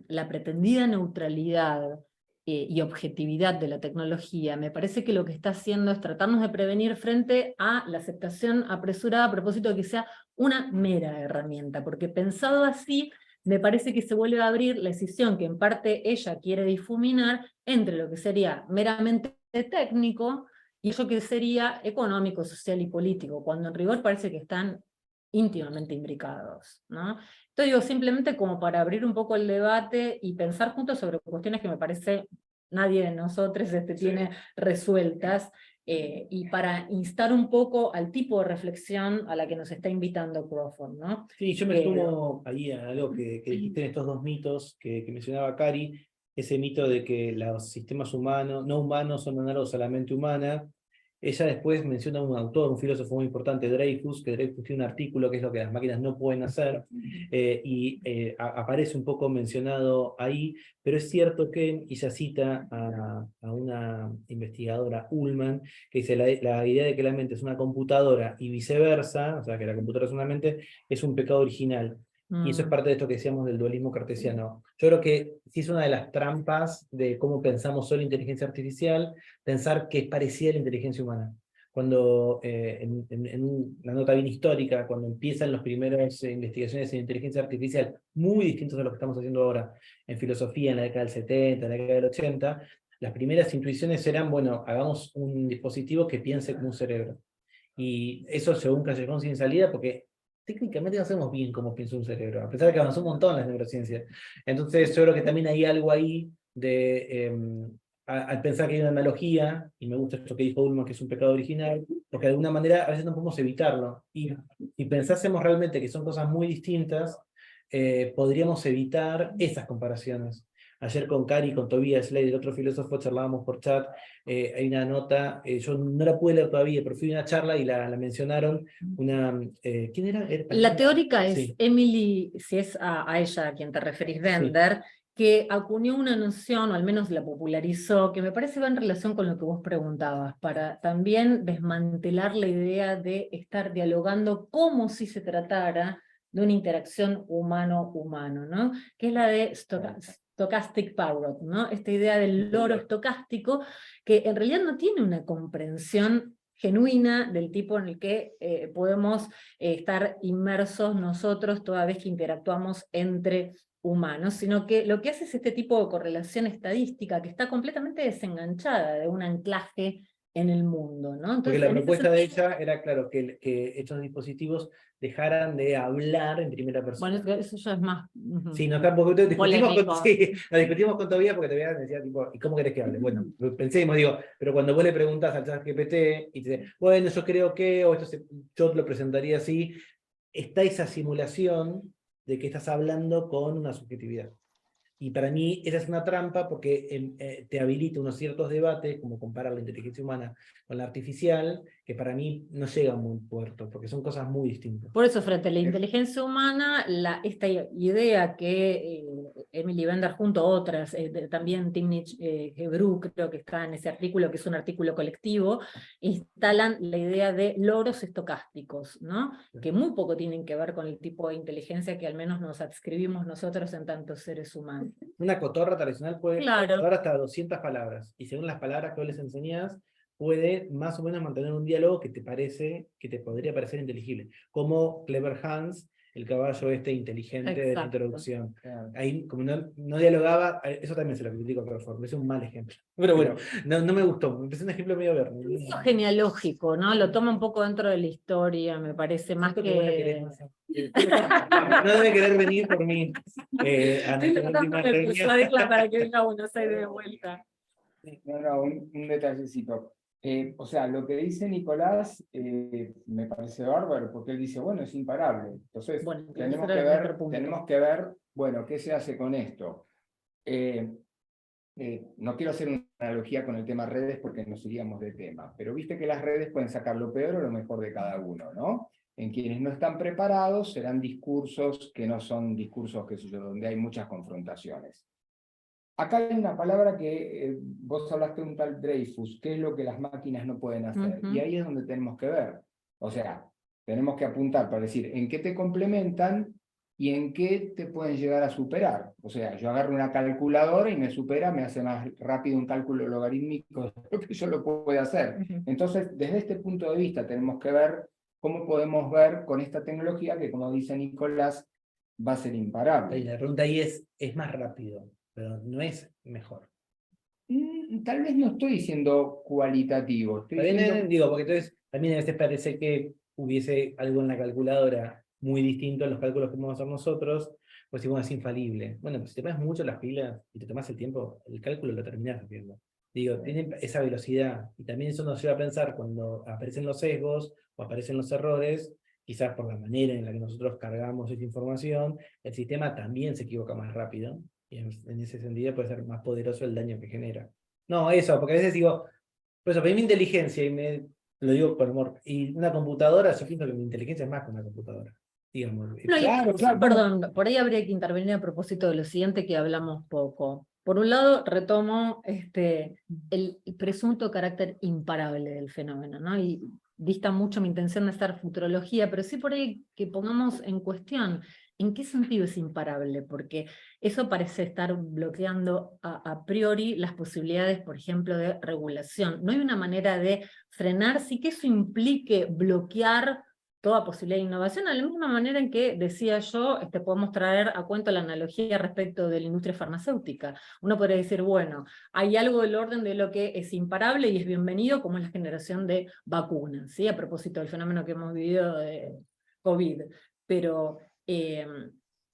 La pretendida neutralidad y objetividad de la tecnología, me parece que lo que está haciendo es tratarnos de prevenir frente a la aceptación apresurada a propósito de que sea una mera herramienta, porque pensado así, me parece que se vuelve a abrir la decisión que en parte ella quiere difuminar entre lo que sería meramente técnico y eso que sería económico, social y político, cuando en rigor parece que están íntimamente imbricados, ¿no? Entonces digo, simplemente como para abrir un poco el debate y pensar juntos sobre cuestiones que me parece nadie de nosotros tiene resueltas, y para instar un poco al tipo de reflexión a la que nos está invitando Crawford, ¿no? Sí, yo me sumo ahí a algo que dijiste en estos dos mitos que mencionaba Cari, ese mito de que los sistemas humanos, no humanos son análogos a la mente humana. Ella después menciona un autor, un filósofo muy importante, Dreyfus, que Dreyfus tiene un artículo que es lo que las máquinas no pueden hacer, aparece un poco mencionado ahí, pero es cierto que ella cita a una investigadora, Ullman, que dice la idea de que la mente es una computadora y viceversa, o sea, que la computadora es una mente, es un pecado original. Y eso es parte de esto que decíamos del dualismo cartesiano. Yo creo que sí es una de las trampas de cómo pensamos hoy la inteligencia artificial, pensar que es parecida a la inteligencia humana. Cuando en una nota bien histórica, cuando empiezan las primeras investigaciones en inteligencia artificial, muy distintos a lo que estamos haciendo ahora en filosofía, en la década del 70, en la década del 80, las primeras intuiciones eran, bueno, hagamos un dispositivo que piense como un cerebro. Y eso según Callejón sin salida, porque técnicamente no sabemos bien cómo piensa un cerebro, a pesar de que avanzó un montón las neurociencias. Entonces yo creo que también hay algo ahí de, al pensar que hay una analogía, y me gusta esto que dijo Ullman, que es un pecado original, porque de alguna manera a veces no podemos evitarlo. Y pensásemos realmente que son cosas muy distintas, podríamos evitar esas comparaciones. Ayer con Cari, con Tobias Slade, el otro filósofo, charlábamos por chat, hay una nota, yo no la pude leer todavía, pero fui a una charla y la mencionaron, ¿quién era? La teórica es Sí. Emily, si es a ella a quien te referís, Bender, que acuñó una noción, o al menos la popularizó, que me parece va en relación con lo que vos preguntabas, para también desmantelar la idea de estar dialogando como si se tratara de una interacción humano-humano, ¿no? Que es la de stochastic parrot, ¿no? Esta idea del loro estocástico, que en realidad no tiene una comprensión genuina del tipo en el que podemos estar inmersos nosotros toda vez que interactuamos entre humanos, sino que lo que hace es este tipo de correlación estadística que está completamente desenganchada de un anclaje en el mundo, ¿no? Entonces, porque la propuesta de ella era, claro, que estos dispositivos dejaran de hablar en primera persona. Bueno, eso ya es más sí, no, tampoco discutimos con Tobias porque Tobias decía, tipo, ¿y cómo querés que hable? Bueno, pensemos, digo, pero cuando vos le preguntás al ChatGPT y te dice, bueno, yo creo que, o esto yo lo presentaría así, está esa simulación de que estás hablando con una subjetividad. Y para mí esa es una trampa porque te habilita unos ciertos debates, como comparar la inteligencia humana con la artificial, que para mí no llega a un buen puerto, porque son cosas muy distintas. Por eso, frente a la inteligencia humana, esta idea que Emily Bender junto a otras, también Timnich Hebrew, creo que está en ese artículo, que es un artículo colectivo, instalan la idea de loros estocásticos, ¿no? Que muy poco tienen que ver con el tipo de inteligencia que al menos nos adscribimos nosotros en tantos seres humanos. Una cotorra tradicional puede hablar hasta 200 palabras, y según las palabras que vos les enseñás, puede más o menos mantener un diálogo que te podría parecer inteligible, como Clever Hans, el caballo inteligente de la introducción. Ahí, como no dialogaba, eso también se lo critico a Crawford, es un mal ejemplo. Pero bueno, no me gustó, me parece un ejemplo medio verde. Es genealógico, ¿no? Lo toma un poco dentro de la historia, me parece, más que... No debe querer venir por mí a nuestra última reunión. Para que venga a Buenos Aires de vuelta. No, un detallecito. O sea, lo que dice Nicolás me parece bárbaro, porque él dice, bueno, es imparable. Entonces, Bueno, tenemos ese era el otro punto. que ver, bueno, ¿qué se hace con esto? No quiero hacer una analogía con el tema redes porque nos iríamos de tema, pero viste que las redes pueden sacar lo peor o lo mejor de cada uno, ¿no? En quienes no están preparados serán discursos que no son discursos, qué sé yo, donde hay muchas confrontaciones. Acá hay una palabra que vos hablaste de un tal Dreyfus, ¿qué es lo que las máquinas no pueden hacer? Y ahí es donde tenemos que ver. O sea, tenemos que apuntar para decir en qué te complementan y en qué te pueden llegar a superar. O sea, yo agarro una calculadora y me supera, me hace más rápido un cálculo logarítmico de lo que yo lo puedo hacer. Entonces, desde este punto de vista tenemos que ver cómo podemos ver con esta tecnología que, como dice Nicolás, va a ser imparable. Y la pregunta ahí es más rápido, pero no es mejor. Tal vez no estoy diciendo cualitativo. Estoy diciendo... Digo, porque entonces también a veces parece que hubiese algo en la calculadora muy distinto a los cálculos que podemos hacer nosotros, pues si bueno, es infalible. Bueno, pues si te pones mucho las pilas y te tomas el tiempo, el cálculo lo terminas haciendo. Digo, tienen esa velocidad, y también eso nos lleva a pensar cuando aparecen los sesgos o aparecen los errores, quizás por la manera en la que nosotros cargamos esa información, el sistema también se equivoca más rápido, y en ese sentido puede ser más poderoso el daño que genera. No, eso, porque a veces digo, por eso pedí mi inteligencia, y lo digo por amor, y una computadora, yo pienso que mi inteligencia es más que una computadora. Digamos, No, claro, perdón, por ahí habría que intervenir a propósito de lo siguiente que hablamos poco. Por un lado, retomo el presunto carácter imparable del fenómeno, ¿no? Y dista mucho mi intención de hacer futurología, pero sí por ahí que pongamos en cuestión en qué sentido es imparable, porque eso parece estar bloqueando a priori las posibilidades, por ejemplo, de regulación. No hay una manera de frenar, sí que eso implique bloquear toda posibilidad de innovación, de la misma manera en que, decía yo, podemos traer a cuento la analogía respecto de la industria farmacéutica. Uno podría decir, bueno, hay algo del orden de lo que es imparable y es bienvenido, como es la generación de vacunas, ¿sí? A propósito del fenómeno que hemos vivido de COVID, pero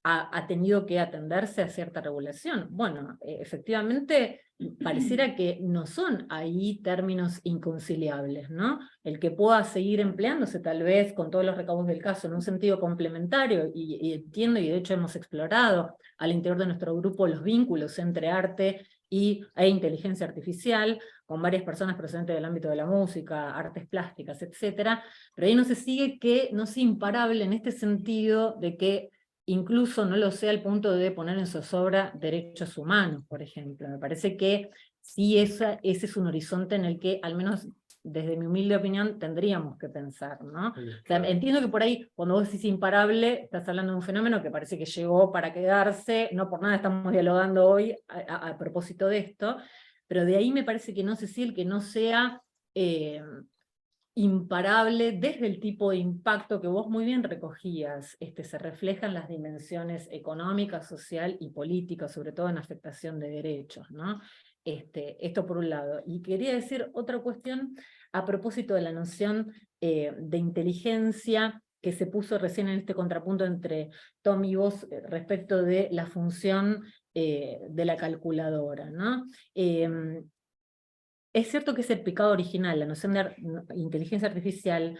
ha tenido que atenderse a cierta regulación. Bueno, efectivamente, pareciera que no son ahí términos inconciliables, ¿no? El que pueda seguir empleándose tal vez con todos los recaudos del caso en un sentido complementario, y entiendo, y de hecho hemos explorado al interior de nuestro grupo los vínculos entre arte e inteligencia artificial, con varias personas procedentes del ámbito de la música, artes plásticas, etcétera, pero ahí no se sigue que no sea imparable en este sentido de que incluso no lo sea al punto de poner en zozobra derechos humanos, por ejemplo. Me parece que sí ese es un horizonte en el que, al menos desde mi humilde opinión, tendríamos que pensar, ¿no? Sí, o sea, entiendo que por ahí, cuando vos decís imparable, estás hablando de un fenómeno que parece que llegó para quedarse, no por nada estamos dialogando hoy a propósito de esto, pero de ahí me parece que no sé si el que no sea imparable desde el tipo de impacto que vos muy bien recogías, se reflejan las dimensiones económica, social y política, sobre todo en afectación de derechos, ¿no? Esto por un lado. Y quería decir otra cuestión a propósito de la noción de inteligencia que se puso recién en este contrapunto entre Tom y vos respecto de la función de la calculadora, ¿no? Es cierto que es el pecado original, la noción de inteligencia artificial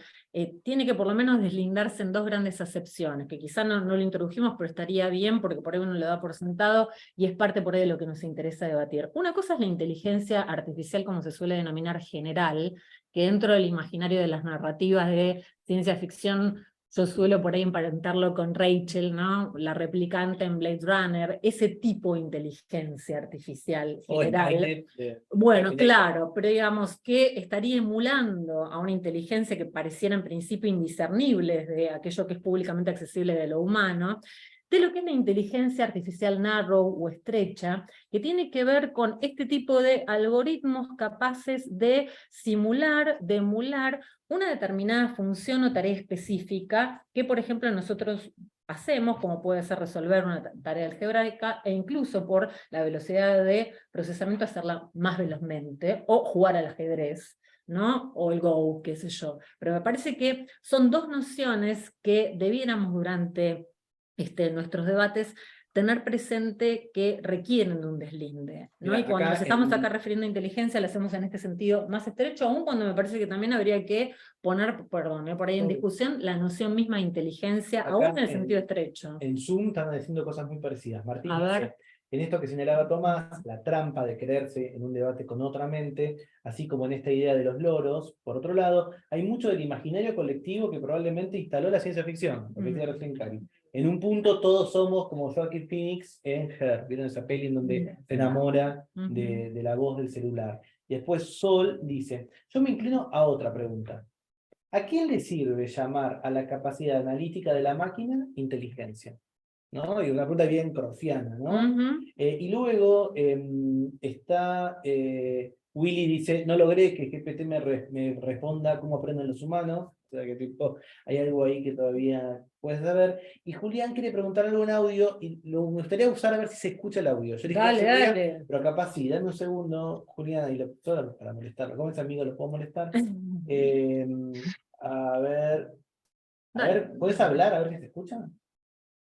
tiene que por lo menos deslindarse en dos grandes acepciones, que quizá no lo introdujimos, pero estaría bien porque por ahí uno lo da por sentado y es parte por ahí de lo que nos interesa debatir. Una cosa es la inteligencia artificial, como se suele denominar general, que dentro del imaginario de las narrativas de ciencia ficción yo suelo por ahí emparentarlo con Rachel, ¿no? La replicante en Blade Runner, ese tipo de inteligencia artificial general. Bueno, claro, pero digamos que estaría emulando a una inteligencia que pareciera en principio indiscernible de aquello que es públicamente accesible de lo humano, de lo que es la inteligencia artificial narrow o estrecha, que tiene que ver con este tipo de algoritmos capaces de simular, de emular una determinada función o tarea específica que, por ejemplo, nosotros hacemos, como puede ser resolver una tarea algebraica, e incluso por la velocidad de procesamiento hacerla más velozmente, o jugar al ajedrez, ¿no? O el Go, qué sé yo. Pero me parece que son dos nociones que debiéramos durante nuestros debates tener presente que requieren de un deslinde, ¿no? Mira, Y cuando acá nos estamos en- acá refiriendo a inteligencia, lo hacemos en este sentido más estrecho, aún cuando me parece que también habría que poner, perdón, por ahí en discusión, la noción misma de inteligencia, Acá aún en el en- sentido estrecho. En Zoom están diciendo cosas muy parecidas. Martín A ver. dice, en esto que señalaba Tomás, la trampa de creerse en un debate con otra mente, así como en esta idea de los loros, por otro lado, hay mucho del imaginario colectivo que probablemente instaló la ciencia ficción, lo que decía recién Cari. En un punto todos somos como Joaquin Phoenix en Her, ¿vieron esa peli en donde se enamora de la voz del celular? Y después Sol dice, yo me inclino a otra pregunta. ¿A quién le sirve llamar a la capacidad analítica de la máquina inteligencia? ¿No? Y una pregunta bien croftiana, ¿no? Y luego está Willy dice, no logré que GPT me responda cómo aprenden los humanos, o sea que tipo, hay algo ahí que todavía puedes saber. Y Julián quiere preguntar algo en audio y me gustaría usar a ver si se escucha el audio. Yo dije, Dale, no se podía, dale. pero capaz sí, dame un segundo, Julián, y solo para molestarlo. ¿Cómo es amigo? ¿Lo puedo molestar? A ver, Dale. ¿puedes hablar a ver si se escucha?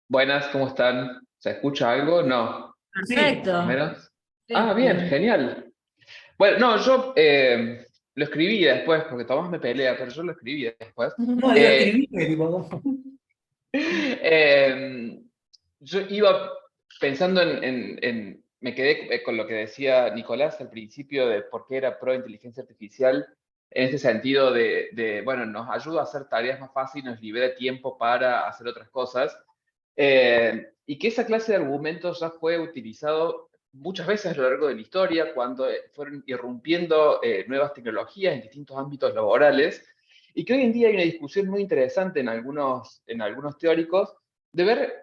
Buenas, ¿cómo están? ¿Se escucha algo? No. Perfecto. ¿Más o menos? Sí. Ah, bien, genial. Bueno, no, yo lo escribí después, porque Tomás me pelea, pero yo lo escribí después. No, digo, escribiste, tipo, Yo iba pensando me quedé con lo que decía Nicolás al principio de por qué era pro inteligencia artificial, en este sentido bueno, nos ayuda a hacer tareas más fáciles, nos libera tiempo para hacer otras cosas, y que esa clase de argumentos ya fue utilizado muchas veces a lo largo de la historia, cuando fueron irrumpiendo nuevas tecnologías en distintos ámbitos laborales, y que hoy en día hay una discusión muy interesante en algunos teóricos de ver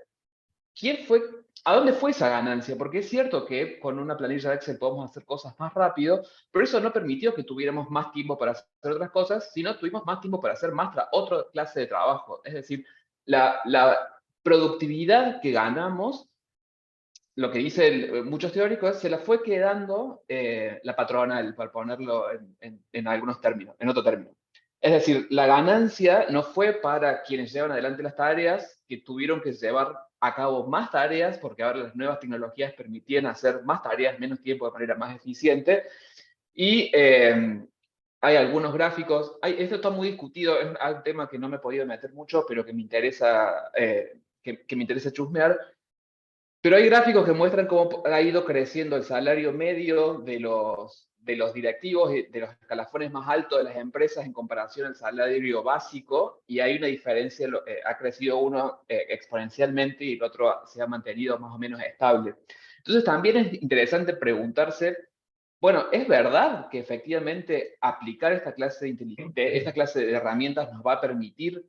a dónde fue esa ganancia, porque es cierto que con una planilla de Excel podemos hacer cosas más rápido, pero eso no permitió que tuviéramos más tiempo para hacer otras cosas, sino tuvimos más tiempo para hacer otra clase de trabajo. Es decir, la productividad que ganamos, lo que dicen muchos teóricos, se la fue quedando la patronal, para ponerlo en algunos términos, en otro término. Es decir, la ganancia no fue para quienes llevan adelante las tareas, que tuvieron que llevar a cabo más tareas, porque ahora las nuevas tecnologías permitían hacer más tareas, menos tiempo, de manera más eficiente. Y hay algunos gráficos, esto está muy discutido, es un tema que no me he podido meter mucho, pero que me interesa, que me interesa chusmear. Pero hay gráficos que muestran cómo ha ido creciendo el salario medio de los directivos y de los escalafones más altos de las empresas en comparación al salario básico, y hay una diferencia, ha crecido uno exponencialmente y el otro se ha mantenido más o menos estable. Entonces también es interesante preguntarse, bueno, ¿es verdad que efectivamente aplicar esta clase de herramientas nos va a permitir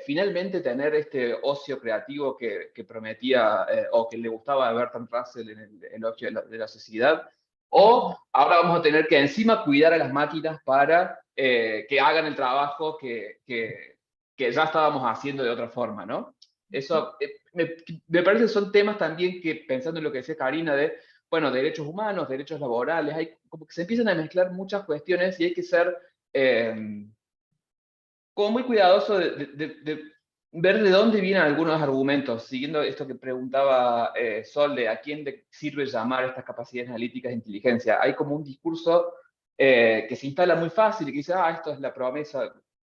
finalmente tener este ocio creativo que prometía o que le gustaba a Bertrand Russell en el ocio de la sociedad? ¿O ahora vamos a tener que encima cuidar a las máquinas para que hagan el trabajo que ya estábamos haciendo de otra forma, ¿no? Eso me parece que son temas también que, pensando en lo que decía Karina, de, bueno, derechos humanos, derechos laborales, como que se empiezan a mezclar muchas cuestiones y hay que ser como muy cuidadoso de ver de dónde vienen algunos argumentos, siguiendo esto que preguntaba Sol, de a quién le sirve llamar estas capacidades analíticas de inteligencia. Hay como un discurso que se instala muy fácil y que dice, esto es la promesa,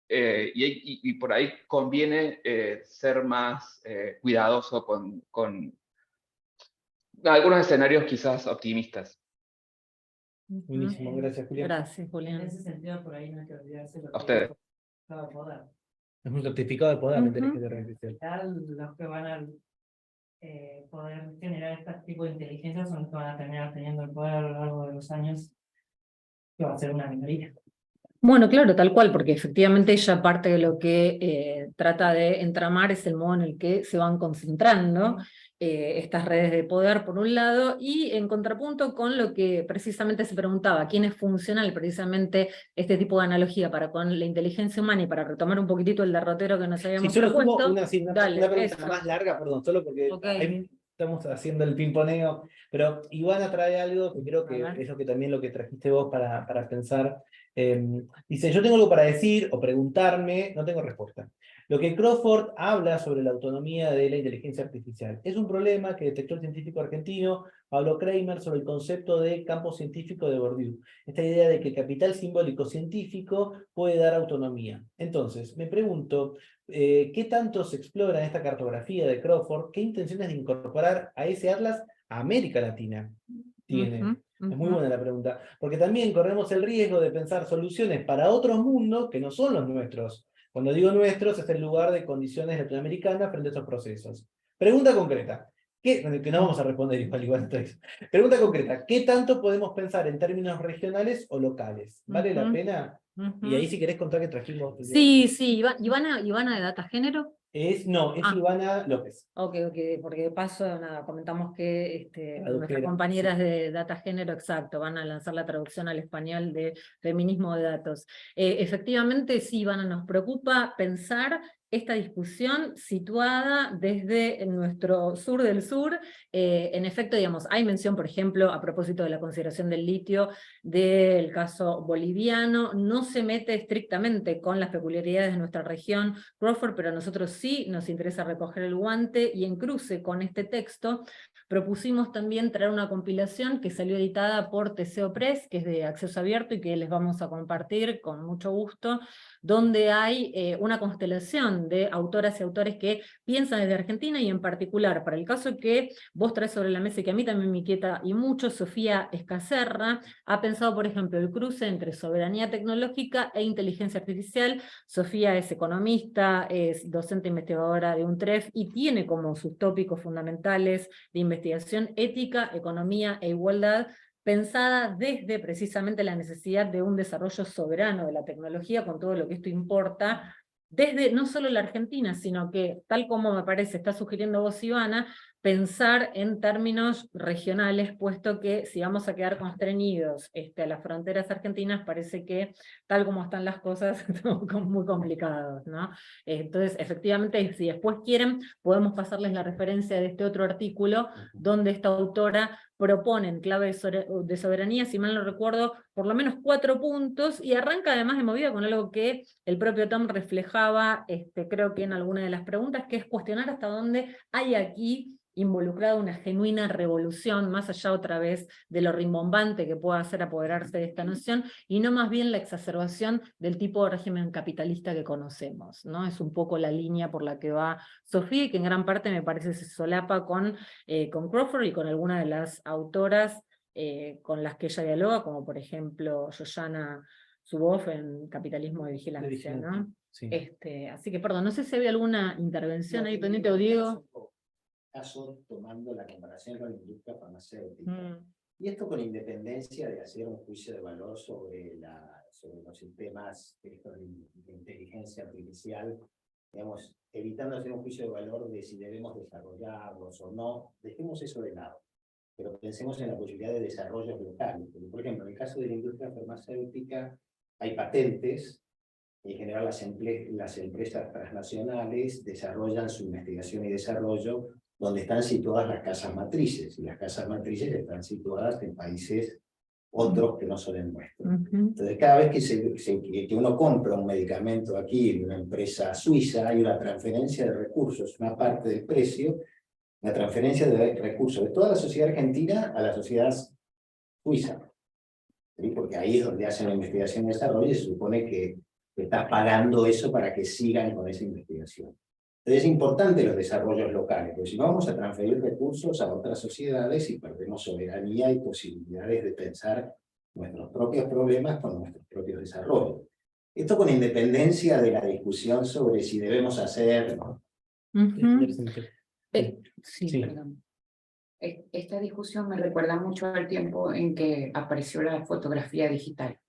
y por ahí conviene ser más cuidadoso con algunos escenarios quizás optimistas. Buenísimo, gracias, Julián. Gracias, En Julián. ese sentido, por ahí no hay que olvidarse lo A ustedes. que va a poder. Es un certificado de poder, la inteligencia artificial. Los que van a poder generar este tipo de inteligencia son los que van a terminar teniendo el poder a lo largo de los años, que va a ser una minoría. Bueno, claro, tal cual, porque efectivamente ella parte de lo que trata de entramar es el modo en el que se van concentrando estas redes de poder, por un lado, y en contrapunto con lo que precisamente se preguntaba, ¿quién es funcional precisamente este tipo de analogía para con la inteligencia humana? Y para retomar un poquitito el derrotero que nos habíamos Sí, solo propuesto. hubo una pregunta eso. más larga, perdón, solo porque Okay. estamos haciendo el pimponeo, pero Ivana trae algo que creo que es lo que también lo que trajiste vos para pensar Dice, yo tengo algo para decir o preguntarme, no tengo respuesta. Lo que Crawford habla sobre la autonomía de la inteligencia artificial es un problema que detectó el científico argentino Pablo Kramer sobre el concepto de campo científico de Bourdieu. Esta idea de que el capital simbólico científico puede dar autonomía. Entonces, me pregunto, ¿qué tanto se explora en esta cartografía de Crawford? ¿Qué intenciones de incorporar a ese atlas a América Latina tiene? Es muy buena la pregunta, porque también corremos el riesgo de pensar soluciones para otros mundos que no son los nuestros. Cuando digo nuestros, es el lugar de condiciones latinoamericanas frente a esos procesos. Pregunta concreta, que no vamos a responder igual entonces. Pregunta concreta, ¿qué tanto podemos pensar en términos regionales o locales? ¿Vale la pena? Y ahí si querés contar que trajimos... Sí, sí, Ivana de Data Género. No, es Ivana López. Ok, porque de paso nada, comentamos que nuestras Traductora, compañeras de Data Género, exacto, van a lanzar la traducción al español de Feminismo de Datos. Efectivamente, sí, Ivana, nos preocupa pensar esta discusión situada desde nuestro sur del sur. En efecto, digamos, hay mención, por ejemplo, a propósito de la consideración del litio, del caso boliviano, no se mete estrictamente con las peculiaridades de nuestra región, Crawford, pero a nosotros sí nos interesa recoger el guante, y en cruce con este texto propusimos también traer una compilación que salió editada por Teseo Press, que es de acceso abierto y que les vamos a compartir con mucho gusto, donde hay una constelación de autoras y autores que piensan desde Argentina, y en particular, para el caso que vos traes sobre la mesa y que a mí también me inquieta y mucho, Sofía Escacerra ha pensado, por ejemplo, el cruce entre soberanía tecnológica e inteligencia artificial. Sofía es economista, es docente investigadora de UNTREF y tiene como sus tópicos fundamentales de investigación ética, economía e igualdad, pensada desde precisamente la necesidad de un desarrollo soberano de la tecnología, con todo lo que esto importa, desde no solo la Argentina, sino que, tal como me parece está sugiriendo vos, Ivana, pensar en términos regionales, puesto que si vamos a quedar constreñidos a las fronteras argentinas, parece que, tal como están las cosas, son muy complicados, ¿no? Entonces, efectivamente, si después quieren, podemos pasarles la referencia de este otro artículo, donde esta autora propone en clave de soberanía, si mal no recuerdo, por lo menos 4 puntos, y arranca además de movida con algo que el propio Tom reflejaba, creo que en alguna de las preguntas, que es cuestionar hasta dónde hay aquí involucrada una genuina revolución, más allá otra vez de lo rimbombante que pueda hacer apoderarse de esta noción, y no más bien la exacerbación del tipo de régimen capitalista que conocemos, ¿no? Es un poco la línea por la que va Sofía, y que en gran parte me parece se solapa con Crawford y con algunas de las autoras con las que ella dialoga, como por ejemplo Shoshana Zuboff en Capitalismo de Vigilancia, ¿no? Sí. Así que, perdón, no sé si había alguna intervención ahí pendiente, o Diego. Caso tomando la comparación con la industria farmacéutica. Y esto con independencia de hacer un juicio de valor sobre los sistemas de inteligencia artificial, digamos, evitando hacer un juicio de valor de si debemos desarrollarlos o no, dejemos eso de lado. Pero pensemos en la posibilidad de desarrollos locales. Porque, por ejemplo, en el caso de la industria farmacéutica hay patentes. En general, las empresas transnacionales desarrollan su investigación y desarrollo donde están situadas las casas matrices, y las casas matrices están situadas en países otros que no son el nuestro. Entonces, cada vez que uno compra un medicamento aquí en una empresa suiza, hay una transferencia de recursos, una parte del precio, una transferencia de recursos de toda la sociedad argentina a la sociedad suiza. ¿Sí? Porque ahí es donde hacen la investigación y desarrollo, y se supone que está pagando eso para que sigan con esa investigación. Entonces es importante los desarrollos locales, porque si no vamos a transferir recursos a otras sociedades y perdemos soberanía y posibilidades de pensar nuestros propios problemas con nuestros propios desarrollos. Esto con independencia de la discusión sobre si debemos hacer... Sí, perdón. Esta discusión me recuerda mucho al tiempo en que apareció la fotografía digital.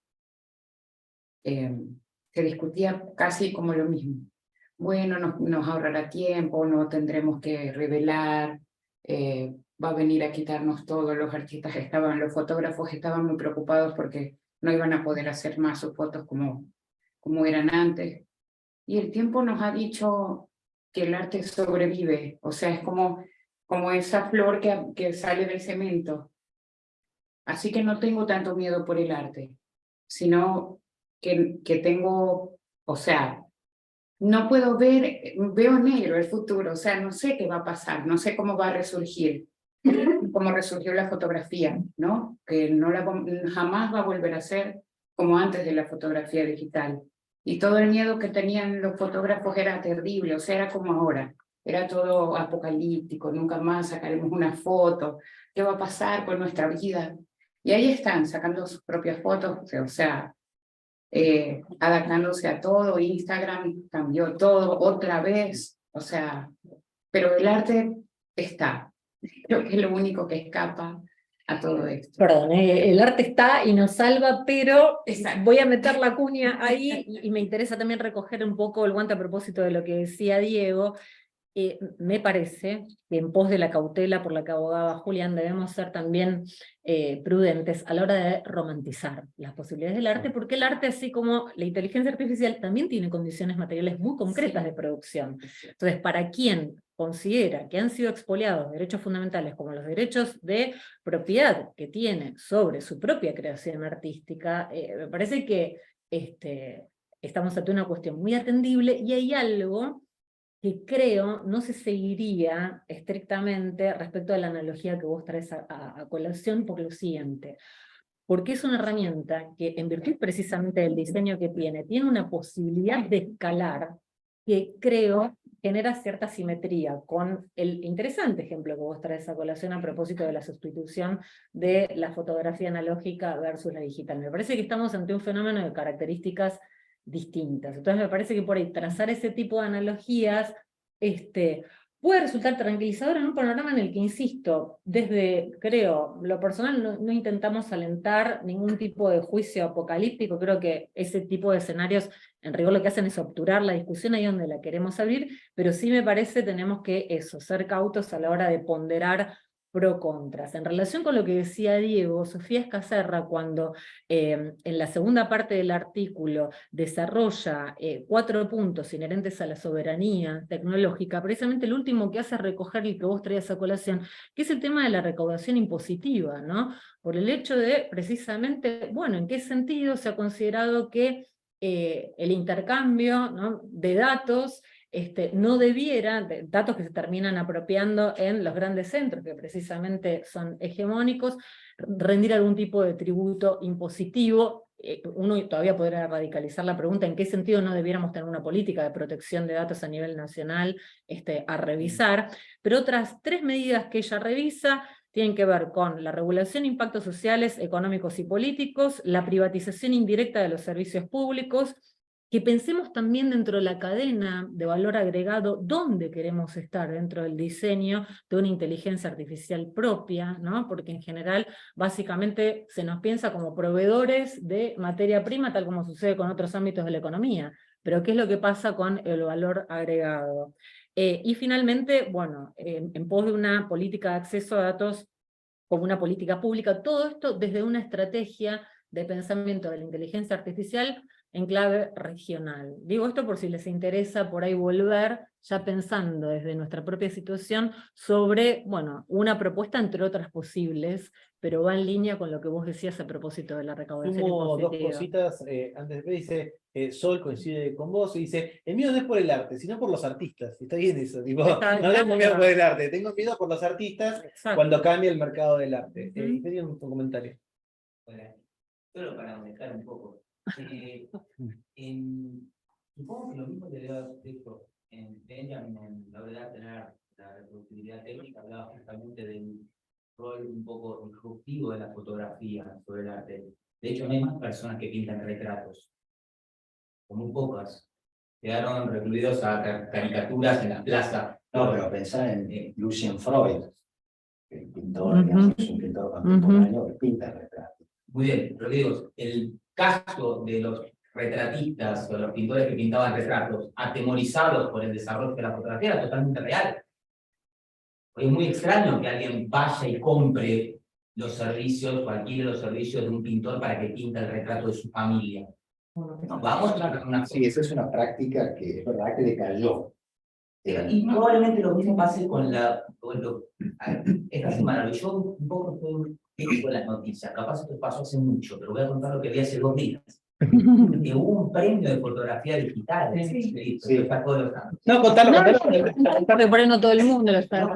Se discutía casi como lo mismo. Bueno, nos ahorrará tiempo, no tendremos que revelar, va a venir a quitarnos todo. Los fotógrafos estaban muy preocupados porque no iban a poder hacer más sus fotos como eran antes. Y el tiempo nos ha dicho que el arte sobrevive, o sea, es como esa flor que sale del cemento. Así que no tengo tanto miedo por el arte, sino que tengo, o sea, no puedo ver, veo negro el futuro, o sea, no sé qué va a pasar, no sé cómo va a resurgir, como resurgió la fotografía, ¿no? Que no jamás va a volver a ser como antes de la fotografía digital. Y todo el miedo que tenían los fotógrafos era terrible, o sea, era como ahora, era todo apocalíptico, nunca más sacaremos una foto, ¿qué va a pasar con nuestra vida? Y ahí están, sacando sus propias fotos, o sea, adaptándose a todo. Instagram cambió todo otra vez, o sea, pero el arte está. Creo que es lo único que escapa a todo esto. Perdón, el arte está y nos salva, pero Exacto. voy a meter la cuña ahí y me interesa también recoger un poco el guante a propósito de lo que decía Diego. Me parece que en pos de la cautela por la que abogaba Julián debemos ser también prudentes a la hora de romantizar las posibilidades del arte, porque el arte, así como la inteligencia artificial, también tiene condiciones materiales muy concretas de producción. Entonces, para quien considera que han sido expoliados derechos fundamentales como los derechos de propiedad que tiene sobre su propia creación artística, me parece que estamos ante una cuestión muy atendible y hay algo que creo no se seguiría estrictamente respecto a la analogía que vos traes a colación por lo siguiente. Porque es una herramienta que, en virtud precisamente del diseño que tiene una posibilidad de escalar que creo genera cierta simetría con el interesante ejemplo que vos traes a colación a propósito de la sustitución de la fotografía analógica versus la digital. Me parece que estamos ante un fenómeno de características distintas. Entonces me parece que por ahí trazar ese tipo de analogías puede resultar tranquilizador en un panorama en el que, insisto, desde, creo, lo personal no intentamos alentar ningún tipo de juicio apocalíptico. Creo que ese tipo de escenarios en rigor lo que hacen es obturar la discusión ahí donde la queremos abrir, pero sí me parece tenemos que ser cautos a la hora de ponderar pro-contras. En relación con lo que decía Diego, Sofía Escacerra, cuando en la segunda parte del artículo desarrolla 4 puntos inherentes a la soberanía tecnológica, precisamente el último que hace es recoger el que vos traías a colación, que es el tema de la recaudación impositiva, ¿no? Por el hecho de, precisamente, bueno, ¿en qué sentido se ha considerado que el intercambio, ¿no?, de datos no debiera, datos que se terminan apropiando en los grandes centros, que precisamente son hegemónicos, rendir algún tipo de tributo impositivo? Uno todavía podría radicalizar la pregunta en qué sentido no debiéramos tener una política de protección de datos a nivel nacional a revisar, pero otras 3 medidas que ella revisa tienen que ver con la regulación de impactos sociales, económicos y políticos, la privatización indirecta de los servicios públicos, que pensemos también dentro de la cadena de valor agregado dónde queremos estar dentro del diseño de una inteligencia artificial propia, ¿no? Porque en general básicamente se nos piensa como proveedores de materia prima, tal como sucede con otros ámbitos de la economía, pero ¿qué es lo que pasa con el valor agregado? Y finalmente, bueno, en pos de una política de acceso a datos como una política pública, todo esto desde una estrategia de pensamiento de la inteligencia artificial en clave regional. Digo esto por si les interesa por ahí volver, ya pensando desde nuestra propia situación, sobre, bueno, una propuesta entre otras posibles, pero va en línea con lo que vos decías a propósito de la recaudación Sumo 2 impositiva. cositas, antes de dice, Sol coincide con vos, y dice, el miedo no es por el arte, sino por los artistas. Está bien eso, tipo, no tengo miedo por el arte, tengo miedo por los artistas. Exacto. Cuando cambia el mercado del arte. Y tenía un comentario. Bueno, solo para aumentar un poco. Supongo que lo mismo le dio texto en Benjamin, en la hora de tener la reproducibilidad técnica, hablaba justamente del rol un poco disruptivo de la fotografía sobre el arte. De hecho, no hay más personas que pintan retratos, como muy pocas. Quedaron recluidos a caricaturas en la plaza. No, pero pensar en Lucien Freud, el pintor, digamos, es un pintor contemporáneo que pinta retratos. Muy bien, pero digo, el caso de los retratistas o los pintores que pintaban retratos atemorizados por el desarrollo de la fotografía era totalmente real. Es muy extraño que alguien vaya y compre los servicios o alquile los servicios de un pintor para que pinta el retrato de su familia. No, vamos a una... Sí, esa es una práctica que es verdad que decayó. Y probablemente lo mismo pase con esta semana. Yo un poco estoy con las noticias, capaz esto pasó hace mucho, pero voy a contar lo que vi hace 2 días. Que hubo un premio de fotografía digital. Sí. Lo sacó los años. No, contalo, contalo. Porque por ahí no todo el mundo lo está.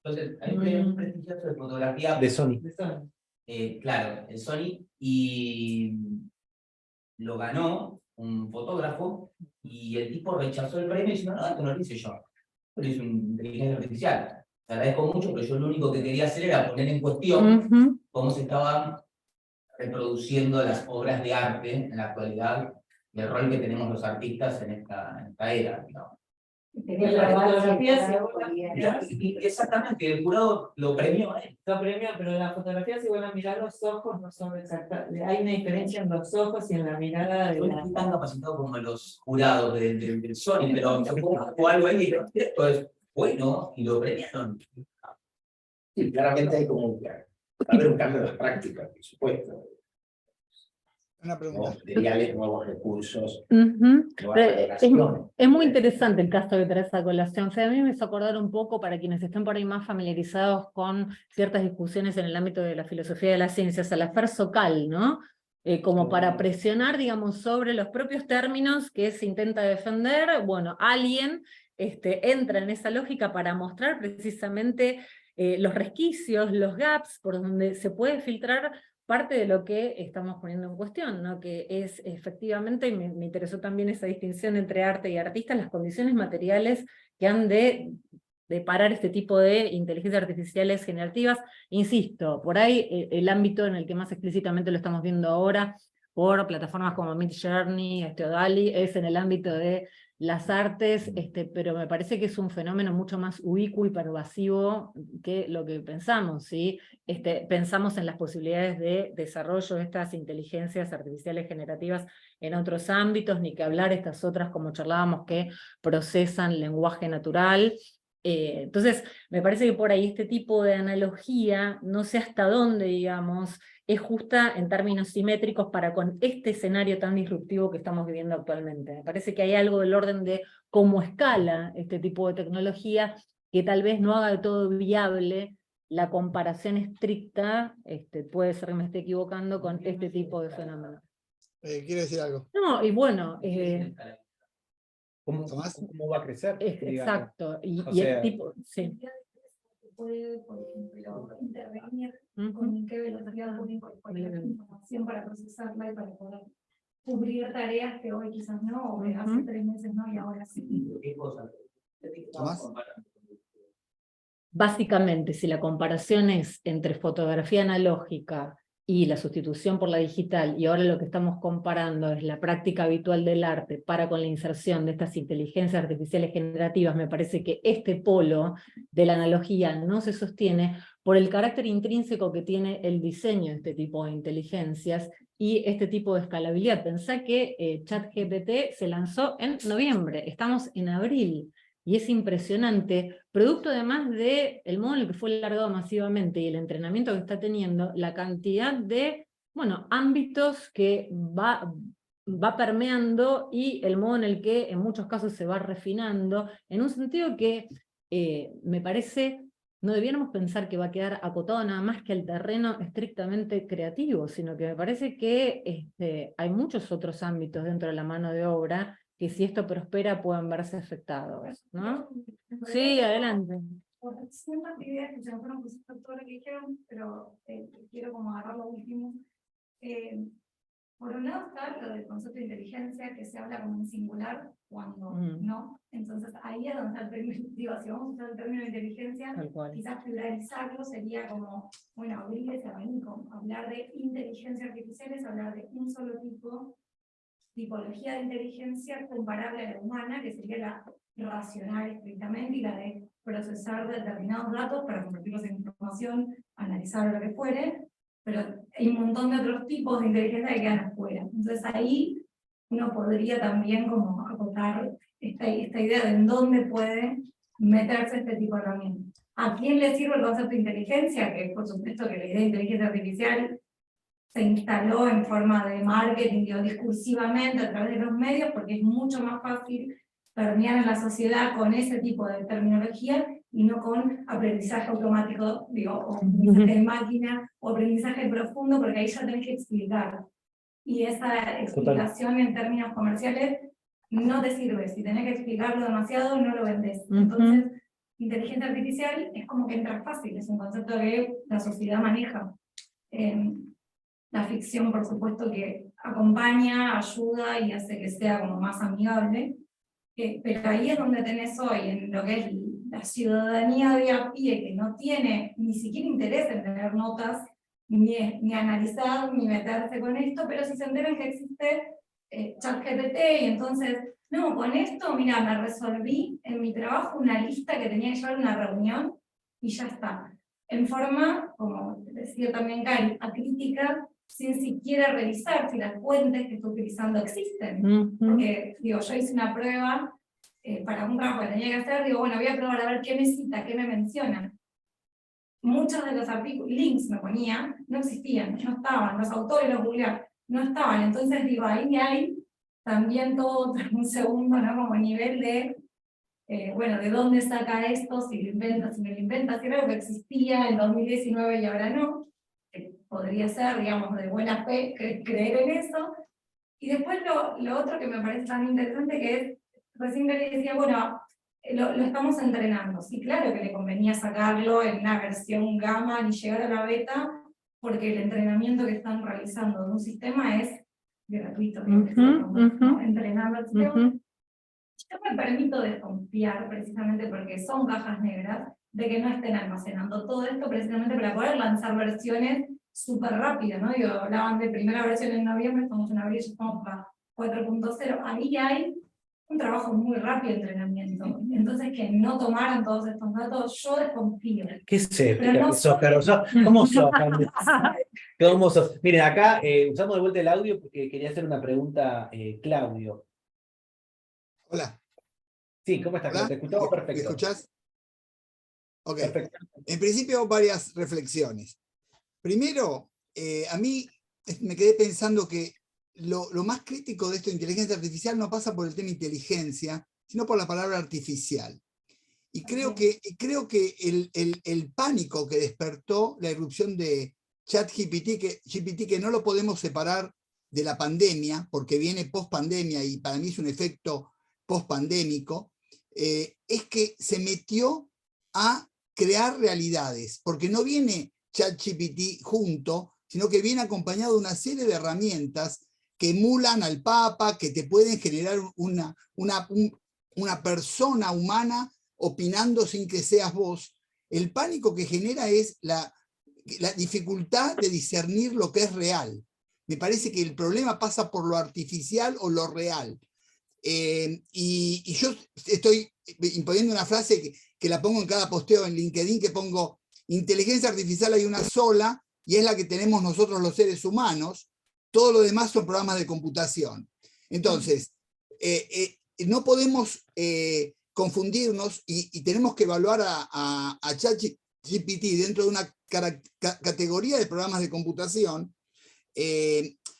Entonces, hay un premio prestigioso de fotografía De Sony. claro, el Sony, y lo ganó un fotógrafo, y el tipo rechazó el premio diciendo, no, esto no lo hice yo, lo hizo una inteligencia artificial. Te agradezco mucho, pero yo lo único que quería hacer era poner en cuestión cómo se estaban reproduciendo las obras de arte en la actualidad, y el rol que tenemos los artistas en esta era, digamos. Exactamente, el jurado lo premió. Lo premia, pero la fotografía, si van a mirar los ojos, no son exactas. Hay una diferencia en los ojos y en la mirada de No estoy tan capacitado como los jurados del Sony, pero o algo ahí, esto es bueno, y lo premiaron. Sí, claramente hay como un cambio de práctica, por supuesto. Una pregunta. Materiales, nuevos recursos. Es muy interesante el caso que traes a colación. O sea, a mí me hizo acordar un poco, para quienes estén por ahí más familiarizados con ciertas discusiones en el ámbito de la filosofía de las ciencias, a la Fer Sokal, ¿no? Como para presionar, digamos, sobre los propios términos que se intenta defender. Bueno, alguien entra en esa lógica para mostrar precisamente los resquicios, los gaps, por donde se puede filtrar parte de lo que estamos poniendo en cuestión, ¿no? Que es efectivamente, y me interesó también esa distinción entre arte y artista, las condiciones materiales que han de parar este tipo de inteligencias artificiales generativas. Insisto, por ahí el ámbito en el que más explícitamente lo estamos viendo ahora, por plataformas como Midjourney, o DALL-E, es en el ámbito de las artes, pero me parece que es un fenómeno mucho más ubicuo y pervasivo que lo que pensamos, ¿sí? Pensamos en las posibilidades de desarrollo de estas inteligencias artificiales generativas en otros ámbitos, ni que hablar estas otras, como charlábamos, que procesan lenguaje natural. Entonces, me parece que por ahí este tipo de analogía, no sé hasta dónde, digamos, es justa en términos simétricos para con este escenario tan disruptivo que estamos viviendo actualmente. Me parece que hay algo del orden de cómo escala este tipo de tecnología que tal vez no haga de todo viable la comparación estricta, puede ser que me esté equivocando, con este tipo de fenómenos. ¿Quiere decir algo? No, y bueno... ¿Cómo va a crecer? Exacto, y el tipo... Sí. Puede, por ejemplo, intervenir con qué velocidad puede incorporar información para procesarla y para poder cubrir tareas que hoy quizás no, o hace 3 meses no, y ahora sí. Básicamente, si la comparación es entre fotografía analógica y la sustitución por la digital, y ahora lo que estamos comparando es la práctica habitual del arte para con la inserción de estas inteligencias artificiales generativas, me parece que este polo de la analogía no se sostiene por el carácter intrínseco que tiene el diseño de este tipo de inteligencias y este tipo de escalabilidad. Pensá que ChatGPT se lanzó en noviembre, estamos en abril, y es impresionante, producto además del modo en el que fue largado masivamente y el entrenamiento que está teniendo, la cantidad de ámbitos que va permeando y el modo en el que en muchos casos se va refinando, en un sentido que me parece no debiéramos pensar que va a quedar acotado nada más que al terreno estrictamente creativo, sino que me parece que hay muchos otros ámbitos dentro de la mano de obra que si esto prospera pueden verse afectados, ¿no? Sí, adelante. Siempre ideas que se me fueron por todo lo que dijeron, pero quiero como agarrar lo último. Por un lado está lo del concepto de inteligencia, que se habla como en singular, cuando no. Entonces ahí es donde está el término, digo, si vamos a usar el término de inteligencia, quizás pluralizarlo sería como, bueno, abrir ese abanico, hablar de inteligencia artificial es hablar de un solo tipología de inteligencia comparable a la humana, que sería la racional estrictamente, y la de procesar determinados datos para convertirlos en información, analizar lo que fuere, pero hay un montón de otros tipos de inteligencia que quedan afuera. Entonces ahí uno podría también como acotar esta idea de en dónde puede meterse este tipo de herramientas. ¿A quién le sirve el concepto de inteligencia? Que por supuesto que la idea de inteligencia artificial se instaló en forma de marketing, digo, discursivamente a través de los medios, porque es mucho más fácil permear en la sociedad con ese tipo de terminología, y no con aprendizaje automático, digo, o aprendizaje de máquina, o aprendizaje profundo, porque ahí ya tenés que explicar. Y esa explicación en términos comerciales no te sirve. Si tenés que explicarlo demasiado, no lo vendés. Entonces, inteligencia artificial es como que entra fácil, es un concepto que la sociedad maneja. La ficción, por supuesto, que acompaña, ayuda y hace que sea como más amigable. Pero ahí es donde tenés hoy, en lo que es la ciudadanía de a pie, que no tiene ni siquiera interés en tener notas, ni analizar, ni meterse con esto, pero si se enteran que existe ChatGPT, y entonces, no, con esto, mira, me resolví en mi trabajo una lista que tenía que llevar a una reunión, y ya está. En forma, como decía también Kai, acrítica, sin siquiera revisar si las fuentes que estoy utilizando existen. Porque, digo, yo hice una prueba para un trabajo que tenía que hacer, digo, bueno, voy a probar a ver qué me cita, qué me menciona. Muchos de los artículos, links me ponía, no existían, no estaban, los autores los googleaban, no estaban. Entonces, digo, ahí hay también todo un segundo, ¿no? Como nivel de, bueno, ¿de dónde saca esto? Si lo inventa, si me lo inventa, si era algo que existía en 2019 y ahora no. Podría ser, digamos, de buena fe creer en eso. Y después lo otro que me parece tan interesante que es, recién le decía, bueno, lo estamos entrenando. Sí, claro que le convenía sacarlo en una versión gamma ni llegar a la beta, porque el entrenamiento que están realizando de un sistema es gratuito. ¿no? Entrenando el sistema. Yo me permito desconfiar, precisamente porque son cajas negras, de que no estén almacenando todo esto precisamente para poder lanzar versiones súper rápidas, ¿no? Digo, hablaban de primera versión en noviembre, estamos en abril, ya estamos para 4.0, ahí hay un trabajo muy rápido de entrenamiento. Entonces, que no tomaran todos estos datos, yo desconfío. ¿Qué sé? Pero no sos, Caro, ¿cómo sos? ¿Cómo sos? Miren, acá usamos de vuelta el audio porque quería hacer una pregunta, Claudio. Hola. Sí, ¿cómo estás? Hola. Te escuchamos perfecto. ¿Me escuchás? Ok. Perfecto. En principio, varias reflexiones. Primero, a mí me quedé pensando que lo más crítico de esto de inteligencia artificial no pasa por el tema inteligencia, sino por la palabra artificial. Y creo que el pánico que despertó la irrupción de ChatGPT, que no lo podemos separar de la pandemia, porque viene post-pandemia y para mí es un efecto post-pandémico, es que se metió a crear realidades, porque no viene ChatGPT junto, sino que viene acompañado de una serie de herramientas que emulan al Papa, que te pueden generar una persona humana opinando sin que seas vos. El pánico que genera es la dificultad de discernir lo que es real. Me parece que el problema pasa por lo artificial o lo real. Y yo estoy imponiendo una frase que la pongo en cada posteo en LinkedIn, que pongo: inteligencia artificial hay una sola, y es la que tenemos nosotros los seres humanos, todo lo demás son programas de computación. Entonces, no podemos confundirnos y tenemos que evaluar a ChatGPT dentro de una categoría de programas de computación,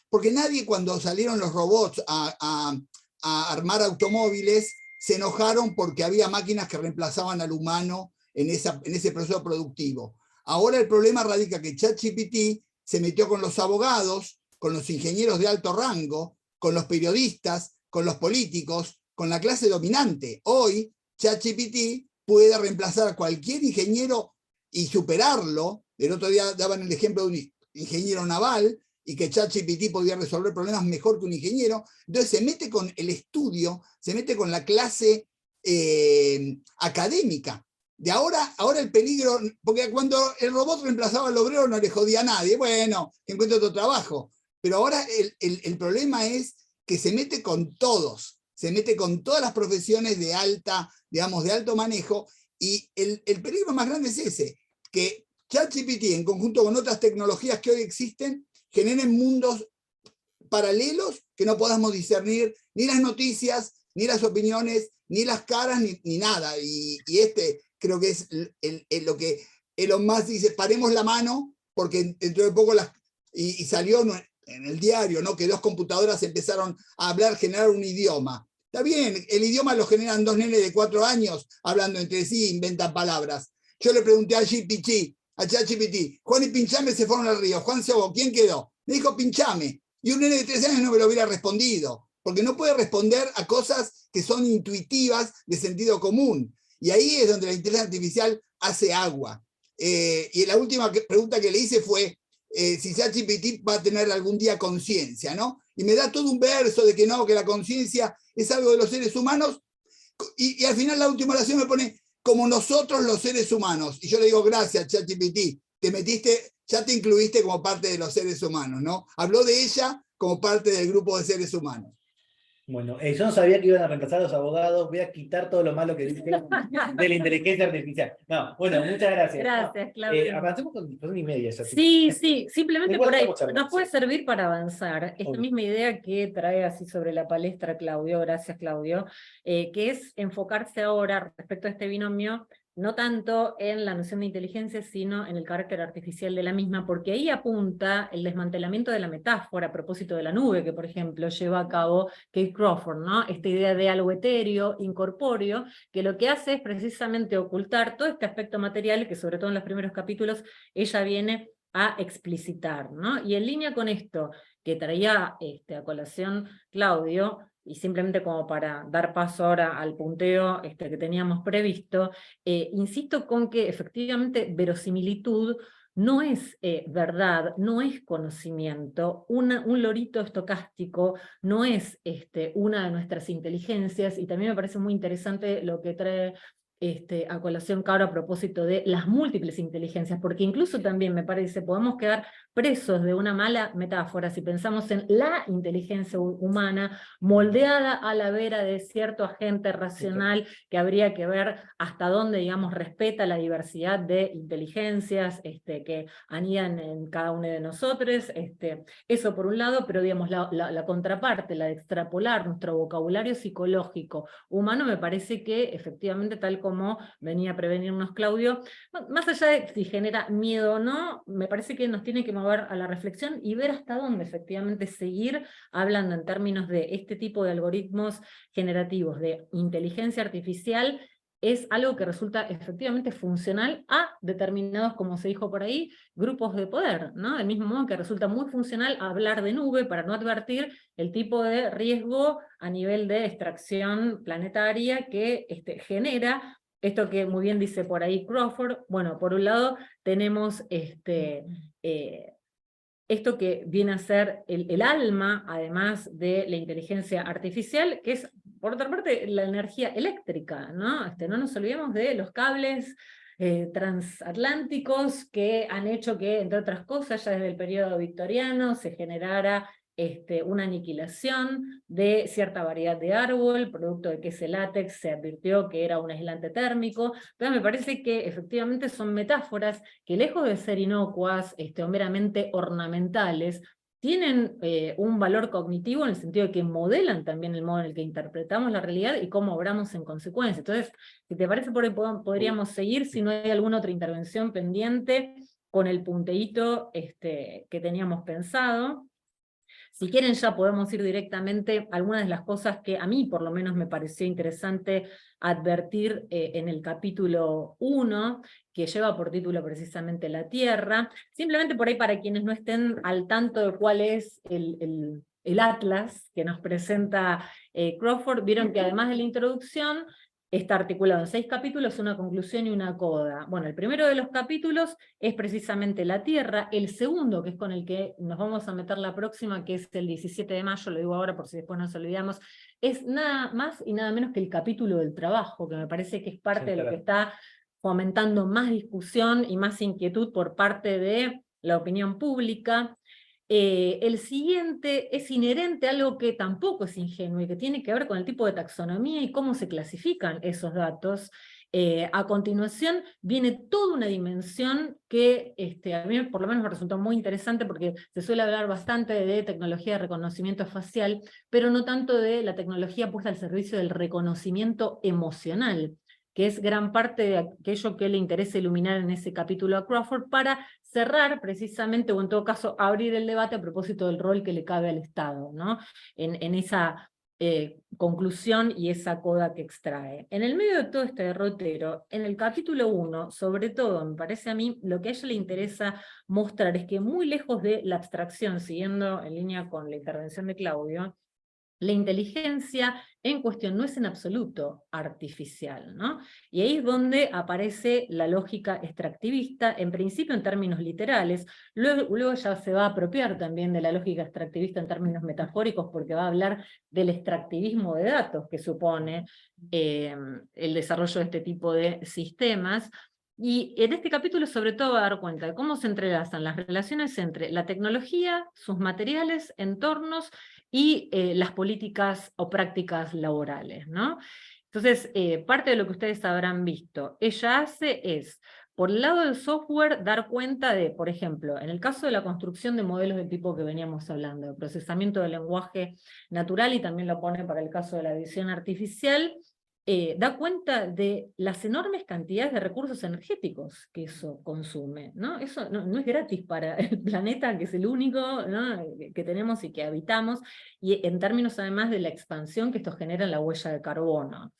porque nadie, cuando salieron los robots a armar automóviles, se enojaron porque había máquinas que reemplazaban al humano en ese proceso productivo. Ahora el problema radica que ChatGPT se metió con los abogados, con los ingenieros de alto rango, con los periodistas, con los políticos, con la clase dominante. Hoy ChatGPT puede reemplazar a cualquier ingeniero y superarlo. El otro día daban el ejemplo de un ingeniero naval y que ChatGPT podía resolver problemas mejor que un ingeniero. Entonces se mete con el estudio, se mete con la clase académica. De ahora el peligro, porque cuando el robot reemplazaba al obrero no le jodía a nadie, bueno, que encuentre otro trabajo. Pero ahora el problema es que se mete con todos, se mete con todas las profesiones de alto manejo, y el peligro más grande es ese, que ChatGPT en conjunto con otras tecnologías que hoy existen generen mundos paralelos que no podamos discernir ni las noticias, ni las opiniones, ni las caras, ni nada. Y creo que es lo que Elon Musk dice: paremos la mano, porque dentro de poco y salió en el diario, ¿no?, que dos computadoras empezaron a hablar, generar un idioma. Está bien, el idioma lo generan 2 nenes de 4 años hablando entre sí, inventan palabras. Yo le pregunté a ChatGPT, Juan y Pinchame se fueron al río, Juan se ahogó, ¿quién quedó? Me dijo Pinchame, y un nene de 13 años no me lo hubiera respondido, porque no puede responder a cosas que son intuitivas de sentido común. Y ahí es donde la inteligencia artificial hace agua. Y la última pregunta que le hice fue si ChatGPT va a tener algún día conciencia, ¿no? Y me da todo un verso de que no, que la conciencia es algo de los seres humanos, y al final la última oración me pone como nosotros los seres humanos. Y yo le digo, gracias, ChatGPT, ya te incluiste como parte de los seres humanos, ¿no? Habló de ella como parte del grupo de seres humanos. Bueno, yo no sabía que iban a reemplazar a los abogados, voy a quitar todo lo malo que dije de la inteligencia artificial. No, bueno, muchas gracias. Gracias, Claudio. Avancemos con 1:30 ya. Sí, simplemente Igual por ahí estamos charlando, nos puede servir para avanzar. Esta Obvio. misma idea que trae así sobre la palestra Claudio, gracias Claudio, que es enfocarse ahora respecto a este binomio, no tanto en la noción de inteligencia, sino en el carácter artificial de la misma, porque ahí apunta el desmantelamiento de la metáfora a propósito de la nube, que por ejemplo lleva a cabo Kate Crawford, ¿no? Esta idea de algo etéreo, incorpóreo, que lo que hace es precisamente ocultar todo este aspecto material que sobre todo en los primeros capítulos ella viene a explicitar, ¿no? Y en línea con esto que traía a colación Claudio, y simplemente como para dar paso ahora al punteo que teníamos previsto, insisto con que efectivamente verosimilitud no es verdad, no es conocimiento, un lorito estocástico no es una de nuestras inteligencias, y también me parece muy interesante lo que trae a colación Caro a propósito de las múltiples inteligencias, porque incluso también me parece podemos quedar presos de una mala metáfora si pensamos en la inteligencia humana moldeada a la vera de cierto agente racional que habría que ver hasta dónde, digamos, respeta la diversidad de inteligencias que anidan en cada uno de nosotros, eso por un lado, pero digamos la contraparte, la de extrapolar nuestro vocabulario psicológico humano, me parece que efectivamente, tal como venía a prevenirnos Claudio, más allá de si genera miedo o no, me parece que nos tiene que mover a la reflexión y ver hasta dónde efectivamente seguir hablando en términos de este tipo de algoritmos generativos de inteligencia artificial es algo que resulta efectivamente funcional a determinados, como se dijo por ahí, grupos de poder, ¿no? Del mismo modo que resulta muy funcional hablar de nube para no advertir el tipo de riesgo a nivel de extracción planetaria que genera esto que muy bien dice por ahí Crawford. Bueno, por un lado tenemos esto que viene a ser el alma, además de la inteligencia artificial, que es, por otra parte, la energía eléctrica, ¿no? No nos olvidemos de los cables transatlánticos que han hecho que, entre otras cosas, ya desde el periodo victoriano se generara una aniquilación de cierta variedad de árbol, producto de que ese látex se advirtió que era un aislante térmico. Entonces me parece que efectivamente son metáforas que, lejos de ser inocuas o meramente ornamentales, tienen un valor cognitivo en el sentido de que modelan también el modo en el que interpretamos la realidad y cómo obramos en consecuencia. Entonces, si te parece, por ahí podríamos seguir, si no hay alguna otra intervención pendiente, con el punteíto que teníamos pensado. Si quieren ya podemos ir directamente a algunas de las cosas que a mí por lo menos me pareció interesante advertir en el capítulo 1, que lleva por título precisamente La Tierra. Simplemente por ahí para quienes no estén al tanto de cuál es el atlas que nos presenta Crawford, vieron que además de la introducción, está articulado en 6 capítulos, una conclusión y una coda. Bueno, el primero de los capítulos es precisamente la Tierra, el segundo, que es con el que nos vamos a meter la próxima, que es el 17 de mayo, lo digo ahora por si después nos olvidamos, es nada más y nada menos que el capítulo del trabajo, que me parece que es parte de lo que está fomentando más discusión y más inquietud por parte de la opinión pública. El siguiente es inherente a algo que tampoco es ingenuo y que tiene que ver con el tipo de taxonomía y cómo se clasifican esos datos. A continuación viene toda una dimensión que a mí por lo menos me resultó muy interesante porque se suele hablar bastante de tecnología de reconocimiento facial, pero no tanto de la tecnología puesta al servicio del reconocimiento emocional, que es gran parte de aquello que le interesa iluminar en ese capítulo a Crawford, para cerrar precisamente, o en todo caso abrir el debate a propósito del rol que le cabe al Estado, ¿no? En esa conclusión y esa coda que extrae. En el medio de todo este derrotero, en el capítulo 1, sobre todo, me parece a mí, lo que a ella le interesa mostrar es que muy lejos de la abstracción, siguiendo en línea con la intervención de Claudio, la inteligencia en cuestión no es en absoluto artificial, ¿no? Y ahí es donde aparece la lógica extractivista, en principio en términos literales, luego ya se va a apropiar también de la lógica extractivista en términos metafóricos, porque va a hablar del extractivismo de datos que supone el desarrollo de este tipo de sistemas. Y en este capítulo sobre todo va a dar cuenta de cómo se entrelazan las relaciones entre la tecnología, sus materiales, entornos y las políticas o prácticas laborales, ¿no? Entonces, parte de lo que ustedes habrán visto, ella hace es, por el lado del software, dar cuenta de, por ejemplo, en el caso de la construcción de modelos del tipo que veníamos hablando, de procesamiento del lenguaje natural, y también lo pone para el caso de la visión artificial, da cuenta de las enormes cantidades de recursos energéticos que eso consume, ¿no? Eso no es gratis para el planeta, que es el único, ¿no?, que tenemos y que habitamos, y en términos además de la expansión que esto genera en la huella de carbono.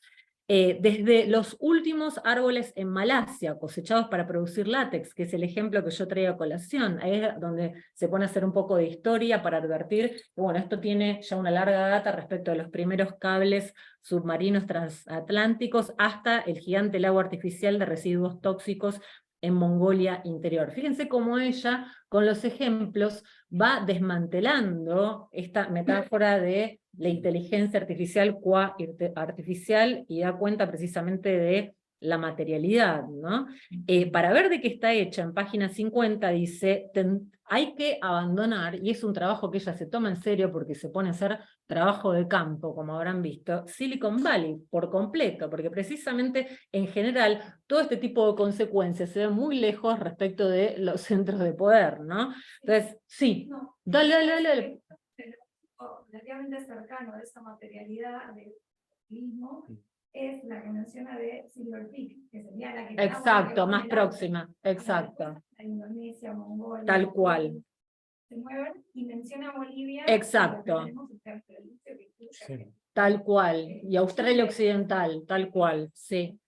Desde los últimos árboles en Malasia, cosechados para producir látex, que es el ejemplo que yo traigo a colación, ahí es donde se pone a hacer un poco de historia para advertir que, bueno, esto tiene ya una larga data respecto de los primeros cables submarinos transatlánticos hasta el gigante lago artificial de residuos tóxicos en Mongolia interior. Fíjense cómo ella, con los ejemplos, va desmantelando esta metáfora de la inteligencia artificial qua artificial, y da cuenta precisamente de la materialidad, ¿no? Para ver de qué está hecha, en página 50 dice, hay que abandonar, y es un trabajo que ella se toma en serio porque se pone a hacer trabajo de campo, como habrán visto, Silicon Valley por completo, porque precisamente en general todo este tipo de consecuencias se ve muy lejos respecto de los centros de poder, ¿no? Entonces, sí, dale. Relativamente cercano a esa materialidad del mismo es la que menciona de Silver Peak, que sería la que... Exacto, más próxima, exacto. La Indonesia, Mongolia... Tal cual. Se mueven y menciona Bolivia... Exacto. Sí. Tal cual. Y Australia Occidental, tal cual, sí.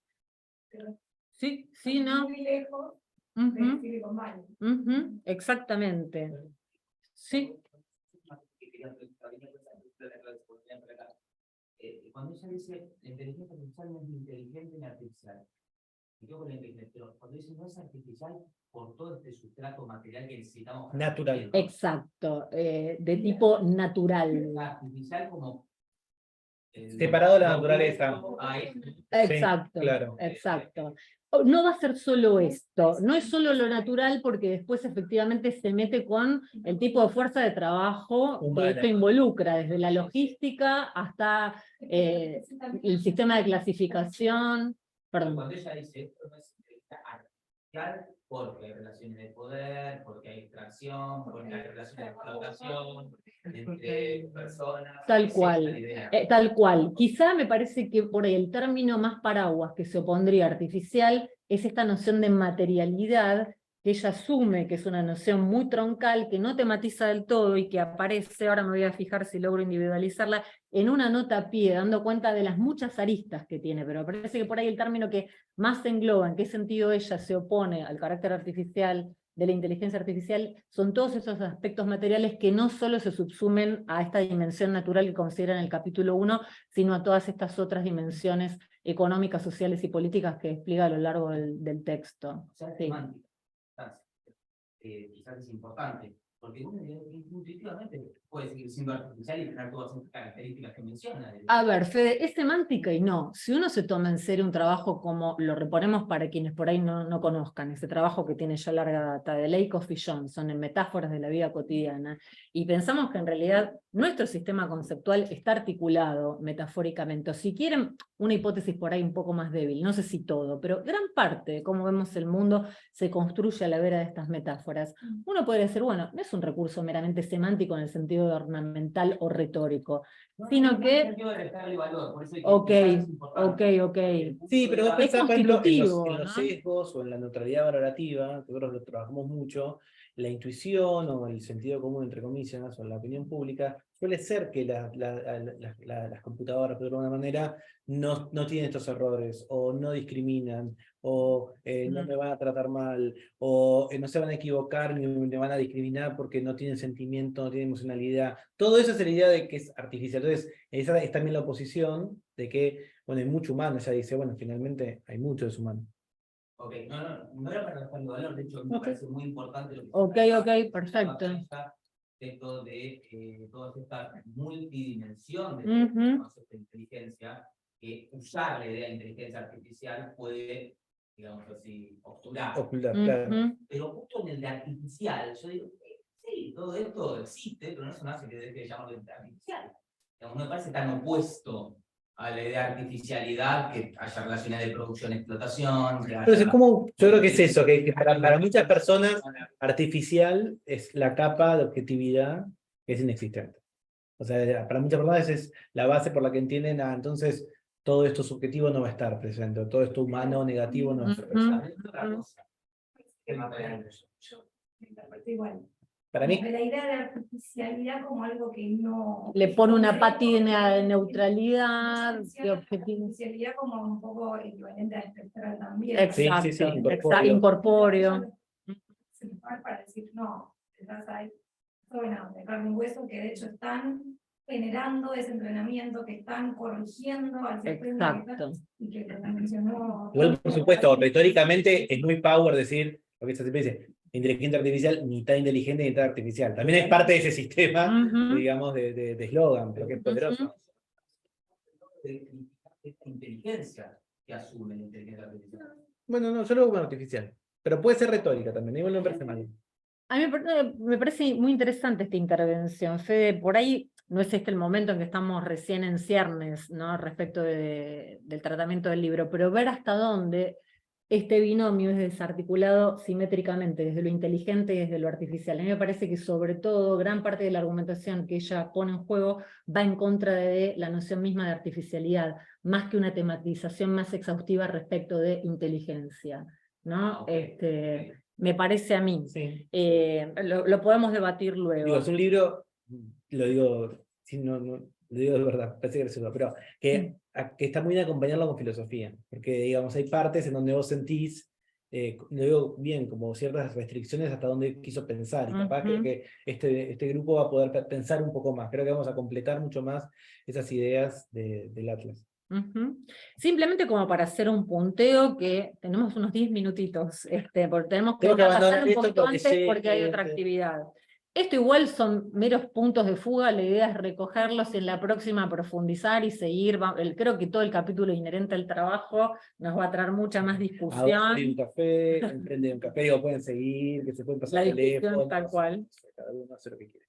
Sí, sí, ¿no? Muy lejos de Silicon Valley. Exactamente. Sí. Cuando ella dice la inteligencia artificial no es ni inteligente ni artificial, me quedo con la inteligencia, pero cuando dice no es artificial por todo este sustrato material que necesitamos. Natural. Exacto, de tipo natural. Artificial como... separado de la naturaleza. Exacto, sí, claro. Exacto. No va a ser solo esto, no es solo lo natural, porque después efectivamente se mete con el tipo de fuerza de trabajo que esto involucra, desde la logística hasta el sistema de clasificación. Perdón. Cuando ella dice esto no es artificial porque hay relaciones de poder, porque hay extracción, porque hay relaciones de explotación entre personas. Tal cual, tal cual. Quizá me parece que por ahí el término más paraguas que se opondría artificial es esta noción de materialidad, que ella asume que es una noción muy troncal, que no tematiza del todo y que aparece, ahora me voy a fijar si logro individualizarla, en una nota a pie, dando cuenta de las muchas aristas que tiene, pero me parece que por ahí el término que más engloba, en qué sentido ella se opone al carácter artificial de la inteligencia artificial, son todos esos aspectos materiales que no solo se subsumen a esta dimensión natural que considera en el capítulo 1, sino a todas estas otras dimensiones económicas, sociales y políticas que despliega a lo largo del texto. O sea, sí. Quizás es importante, porque uno intuitivamente puede seguir siendo artificial y tener todas esas características que menciona. A ver, Fede, es semántica y no. Si uno se toma en serio un trabajo como, lo reponemos para quienes por ahí no conozcan, ese trabajo que tiene ya larga data, de Lakoff y Johnson, en metáforas de la vida cotidiana, y pensamos que en realidad nuestro sistema conceptual está articulado metafóricamente, o si quieren, una hipótesis por ahí un poco más débil, no sé si todo, pero gran parte de cómo vemos el mundo se construye a la vera de estas metáforas. Uno podría decir, bueno, no es es un recurso meramente semántico en el sentido de ornamental o retórico, sino que... Ok. Sí, pero vos Es pensás, por ejemplo, constitutivo, en los ¿no? sesgos o en la neutralidad valorativa, que nosotros lo trabajamos mucho, la intuición o el sentido común, entre comillas, o la opinión pública, suele ser que las computadoras, de alguna manera, no tienen estos errores, o no discriminan, o no me van a tratar mal, o no se van a equivocar ni me van a discriminar porque no tienen sentimiento, no tienen emocionalidad. Todo eso es la idea de que es artificial. Entonces, esa es también la oposición de que, bueno, hay mucho humano. Ella dice, bueno, finalmente hay mucho deshumano. Ok, no era para restar valor, de hecho me parece muy importante lo que Perfecto. Esto de toda esta multidimensión de concepto de inteligencia, que usar la idea de inteligencia artificial puede, digamos así, obturar. Claro. Pero justo en el de artificial, yo digo, sí, todo esto existe, pero no eso no hace que deje de llamarlo artificial. Digamos, no me parece tan opuesto a la idea de artificialidad, que haya relaciones de producción y explotación. Entonces, yo creo que es eso, que para muchas personas artificial es la capa de objetividad que es inexistente. O sea, para muchas personas es la base por la que entienden, entonces todo esto subjetivo no va a estar presente, todo esto humano negativo no va a estar presente. Yo me interpreto igual. Para mí, La idea de artificialidad como algo que no... Le pone una pátina de neutralidad, de objetivo. Artificialidad como un poco equivalente a espectral también. Exacto, sí, incorpóreo. Para decir, no, detrás hay zonas de carne y hueso que de hecho están generando ese entrenamiento, que están corrigiendo al sistema. Exacto. Y que como mencionó... Igual, por supuesto, retóricamente es muy power decir, lo que se siempre dice, inteligencia artificial, mitad inteligente y mitad artificial. También es parte de ese sistema, digamos, de eslogan, pero que es poderoso. Esta inteligencia que asume la inteligencia artificial. Bueno, no, yo lo hago con artificial, pero puede ser retórica también, igual no me parece mal. A mí me parece muy interesante esta intervención, Fede. Por ahí no es este el momento en que estamos recién en ciernes, ¿no? Respecto del tratamiento del libro, pero ver hasta dónde este binomio es desarticulado simétricamente, desde lo inteligente y desde lo artificial. A mí me parece que sobre todo gran parte de la argumentación que ella pone en juego va en contra de la noción misma de artificialidad, más que una tematización más exhaustiva respecto de inteligencia, ¿no? Me parece a mí. Sí. Lo podemos debatir luego. Digo, es un libro, lo digo, lo digo de verdad, parece gracioso, pero que está muy bien acompañarlo con filosofía, porque digamos, hay partes en donde vos sentís, lo digo bien, como ciertas restricciones hasta donde quiso pensar, y capaz creo que este grupo va a poder pensar un poco más, creo que vamos a completar mucho más esas ideas del Atlas. Simplemente como para hacer un punteo, que tenemos unos 10 minutitos, porque tenemos que abandonar pasar un esto poquito porque antes porque hay otra actividad. Esto igual son meros puntos de fuga, la idea es recogerlos en la próxima, profundizar y seguir. Creo que todo el capítulo inherente al trabajo nos va a traer mucha más discusión. Ahora hay un café, emprende un café, digo, pueden seguir, que se pueden pasar la discusión teléfonos, tal cual. Cada uno hace lo que quiere.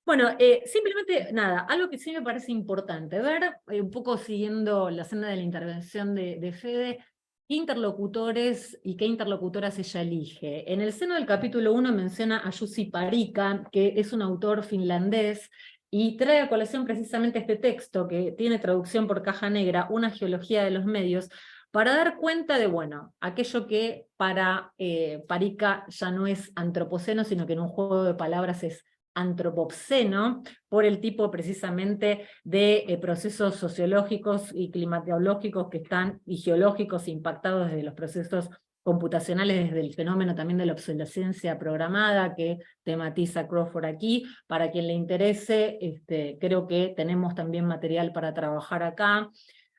Bueno, simplemente nada, algo que sí me parece importante ver, un poco siguiendo la senda de la intervención de Fede, qué interlocutores y qué interlocutoras ella elige. En el seno del capítulo 1 menciona a Jussi Parikka, que es un autor finlandés, y trae a colación precisamente este texto, que tiene traducción por Caja Negra, Una geología de los medios, para dar cuenta de, bueno, aquello que para Parikka ya no es antropoceno, sino que en un juego de palabras es antropoceno, por el tipo precisamente de procesos sociológicos y climatológicos que están, y geológicos impactados desde los procesos computacionales, desde el fenómeno también de la obsolescencia programada que tematiza Crawford aquí. Para quien le interese, creo que tenemos también material para trabajar acá.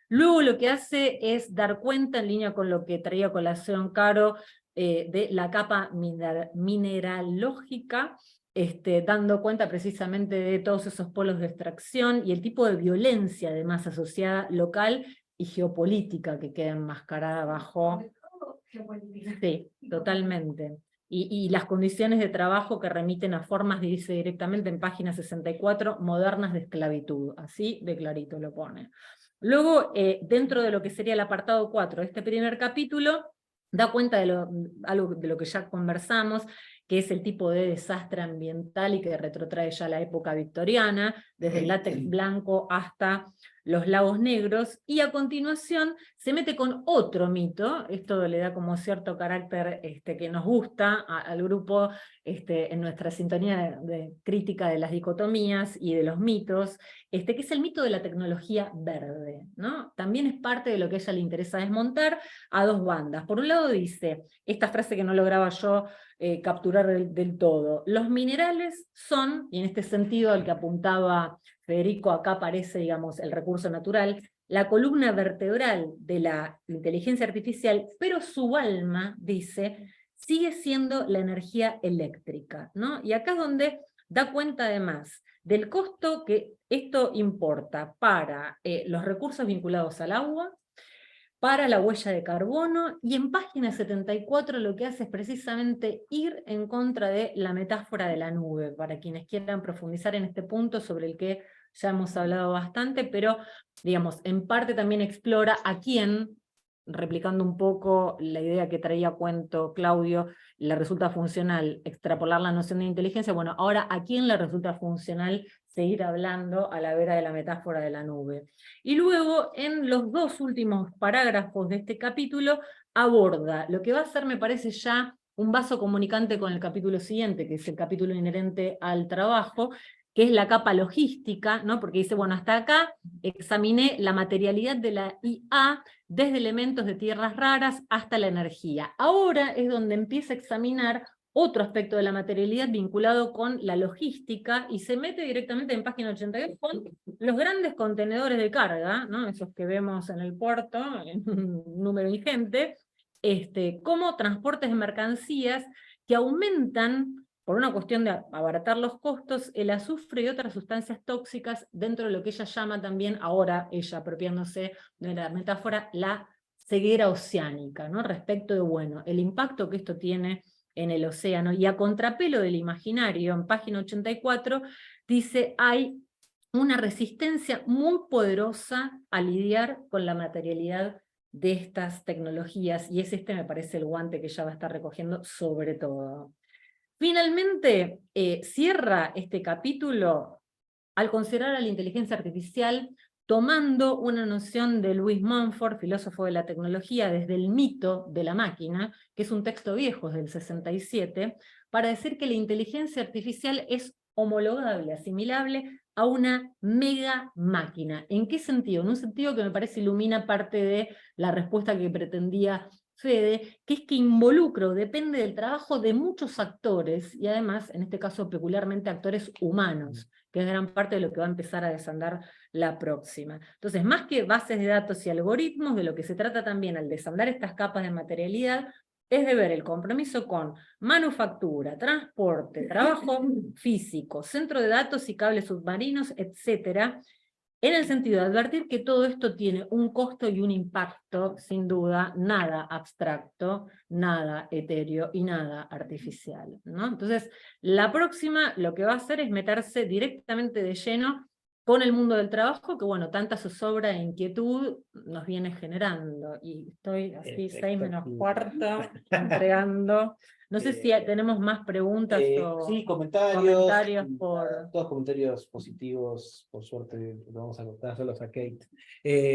Luego lo que hace es dar cuenta, en línea con lo que traía a colación Caro, de la capa mineralógica, dando cuenta precisamente de todos esos polos de extracción y el tipo de violencia además asociada local y geopolítica que queda enmascarada bajo... Sí, totalmente. Y las condiciones de trabajo que remiten a formas, dice directamente en página 64, modernas de esclavitud, así de clarito lo pone. Luego, dentro de lo que sería el apartado 4 de este primer capítulo, da cuenta de algo de lo que ya conversamos, que es el tipo de desastre ambiental y que retrotrae ya a la época victoriana, desde el látex blanco hasta los lagos negros, y a continuación se mete con otro mito. Esto le da como cierto carácter que nos gusta al grupo en nuestra sintonía de crítica de las dicotomías y de los mitos, que es el mito de la tecnología verde, ¿no? También es parte de lo que a ella le interesa desmontar a dos bandas. Por un lado dice, esta frase que no lograba yo capturar del todo, los minerales son, y en este sentido al que apuntaba Federico, acá aparece, digamos, el recurso natural, la columna vertebral de la inteligencia artificial, pero su alma, dice, sigue siendo la energía eléctrica, ¿no? Y acá es donde da cuenta además del costo que esto importa para los recursos vinculados al agua, para la huella de carbono, y en página 74 lo que hace es precisamente ir en contra de la metáfora de la nube, para quienes quieran profundizar en este punto sobre el que ya hemos hablado bastante, pero digamos, en parte también explora a quién, replicando un poco la idea que traía a cuento Claudio, le resulta funcional extrapolar la noción de inteligencia. Bueno, ahora a quién le resulta funcional seguir hablando a la vera de la metáfora de la nube. Y luego, en los dos últimos parágrafos de este capítulo, aborda lo que va a ser, me parece, ya un vaso comunicante con el capítulo siguiente, que es el capítulo inherente al trabajo, que es la capa logística, ¿no? Porque dice, bueno, hasta acá examiné la materialidad de la IA, desde elementos de tierras raras hasta la energía. Ahora es donde empieza a examinar otro aspecto de la materialidad vinculado con la logística, y se mete directamente en página 82 con los grandes contenedores de carga, ¿no? Esos que vemos en el puerto, en un número ingente, como transportes de mercancías que aumentan, por una cuestión de abaratar los costos, el azufre y otras sustancias tóxicas dentro de lo que ella llama también, ahora ella apropiándose de la metáfora, la ceguera oceánica, ¿no? Respecto de, bueno, el impacto que esto tiene en el océano. Y a contrapelo del imaginario, en página 84, dice, hay una resistencia muy poderosa a lidiar con la materialidad de estas tecnologías, y es me parece, el guante que ella va a estar recogiendo sobre todo. Finalmente, cierra este capítulo al considerar a la inteligencia artificial tomando una noción de Louis Mumford, filósofo de la tecnología, desde el mito de la máquina, que es un texto viejo, es del 67, para decir que la inteligencia artificial es homologable, asimilable a una mega máquina. ¿En qué sentido? En un sentido que me parece ilumina parte de la respuesta que pretendía Fede, que es que involucra o depende del trabajo de muchos actores, y además, en este caso peculiarmente actores humanos, que es gran parte de lo que va a empezar a desandar la próxima. Entonces, más que bases de datos y algoritmos, de lo que se trata también al desandar estas capas de materialidad, es de ver el compromiso con manufactura, transporte, trabajo físico, centro de datos y cables submarinos, etcétera, en el sentido de advertir que todo esto tiene un costo y un impacto, sin duda, nada abstracto, nada etéreo y nada artificial, ¿no? Entonces, la próxima lo que va a hacer es meterse directamente de lleno con el mundo del trabajo, que bueno, tanta zozobra e inquietud nos viene generando. Y estoy así 6 menos cuarto, entregando. No sé si tenemos más preguntas o sí, comentarios por... todos comentarios positivos, por suerte, lo vamos a contar solos a Kate.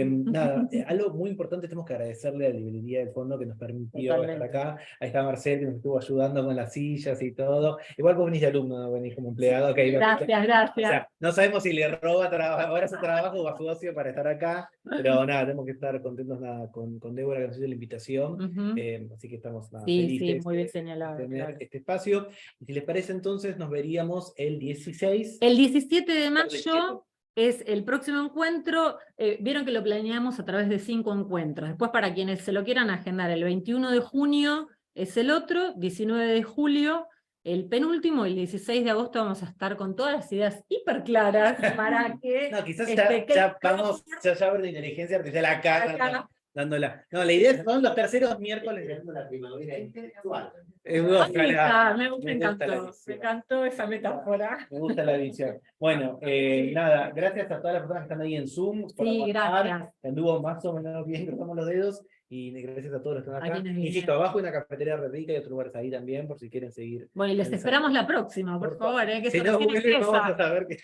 Nada, algo muy importante, tenemos que agradecerle a la librería del fondo que nos permitió estar acá. Ahí está Marcel, que nos estuvo ayudando con las sillas y todo. Igual vos venís de alumno, no venís como empleado. Okay, gracias. O sea, no sabemos si le roba ahora su trabajo o a su ocio para estar acá, pero nada, tenemos que estar contentos con Débora, que nos hizo la invitación. Así que estamos felices. Sí, muy bien señalado. Tener claro. este espacio. Y si les parece, entonces nos veríamos el 16. El 17 de mayo es el próximo encuentro. Vieron que lo planeamos a través de 5 encuentros. Después, para quienes se lo quieran agendar, el 21 de junio es el otro, 19 de julio el penúltimo, y el 16 de agosto vamos a estar con todas las ideas hiper claras para que... No, quizás ya vamos, ya ver de inteligencia artificial acá. dándola. No, la idea es son los terceros miércoles. Esperando la primavera intelectual. Me encantó esa metáfora. Me gusta la visión. Bueno, nada, gracias a todas las personas que están ahí en Zoom. Por Sí, aguantar. gracias. Anduvo más o menos bien, cruzamos los dedos. Y gracias a todos los que están acá. quienes vinieron. Insisto, abajo hay una cafetería re rica y otros lugares ahí también, por si quieren seguir. Bueno, y les esperamos la próxima, por favor, que Si eso no, recién vuelven, vamos empieza. a saber que...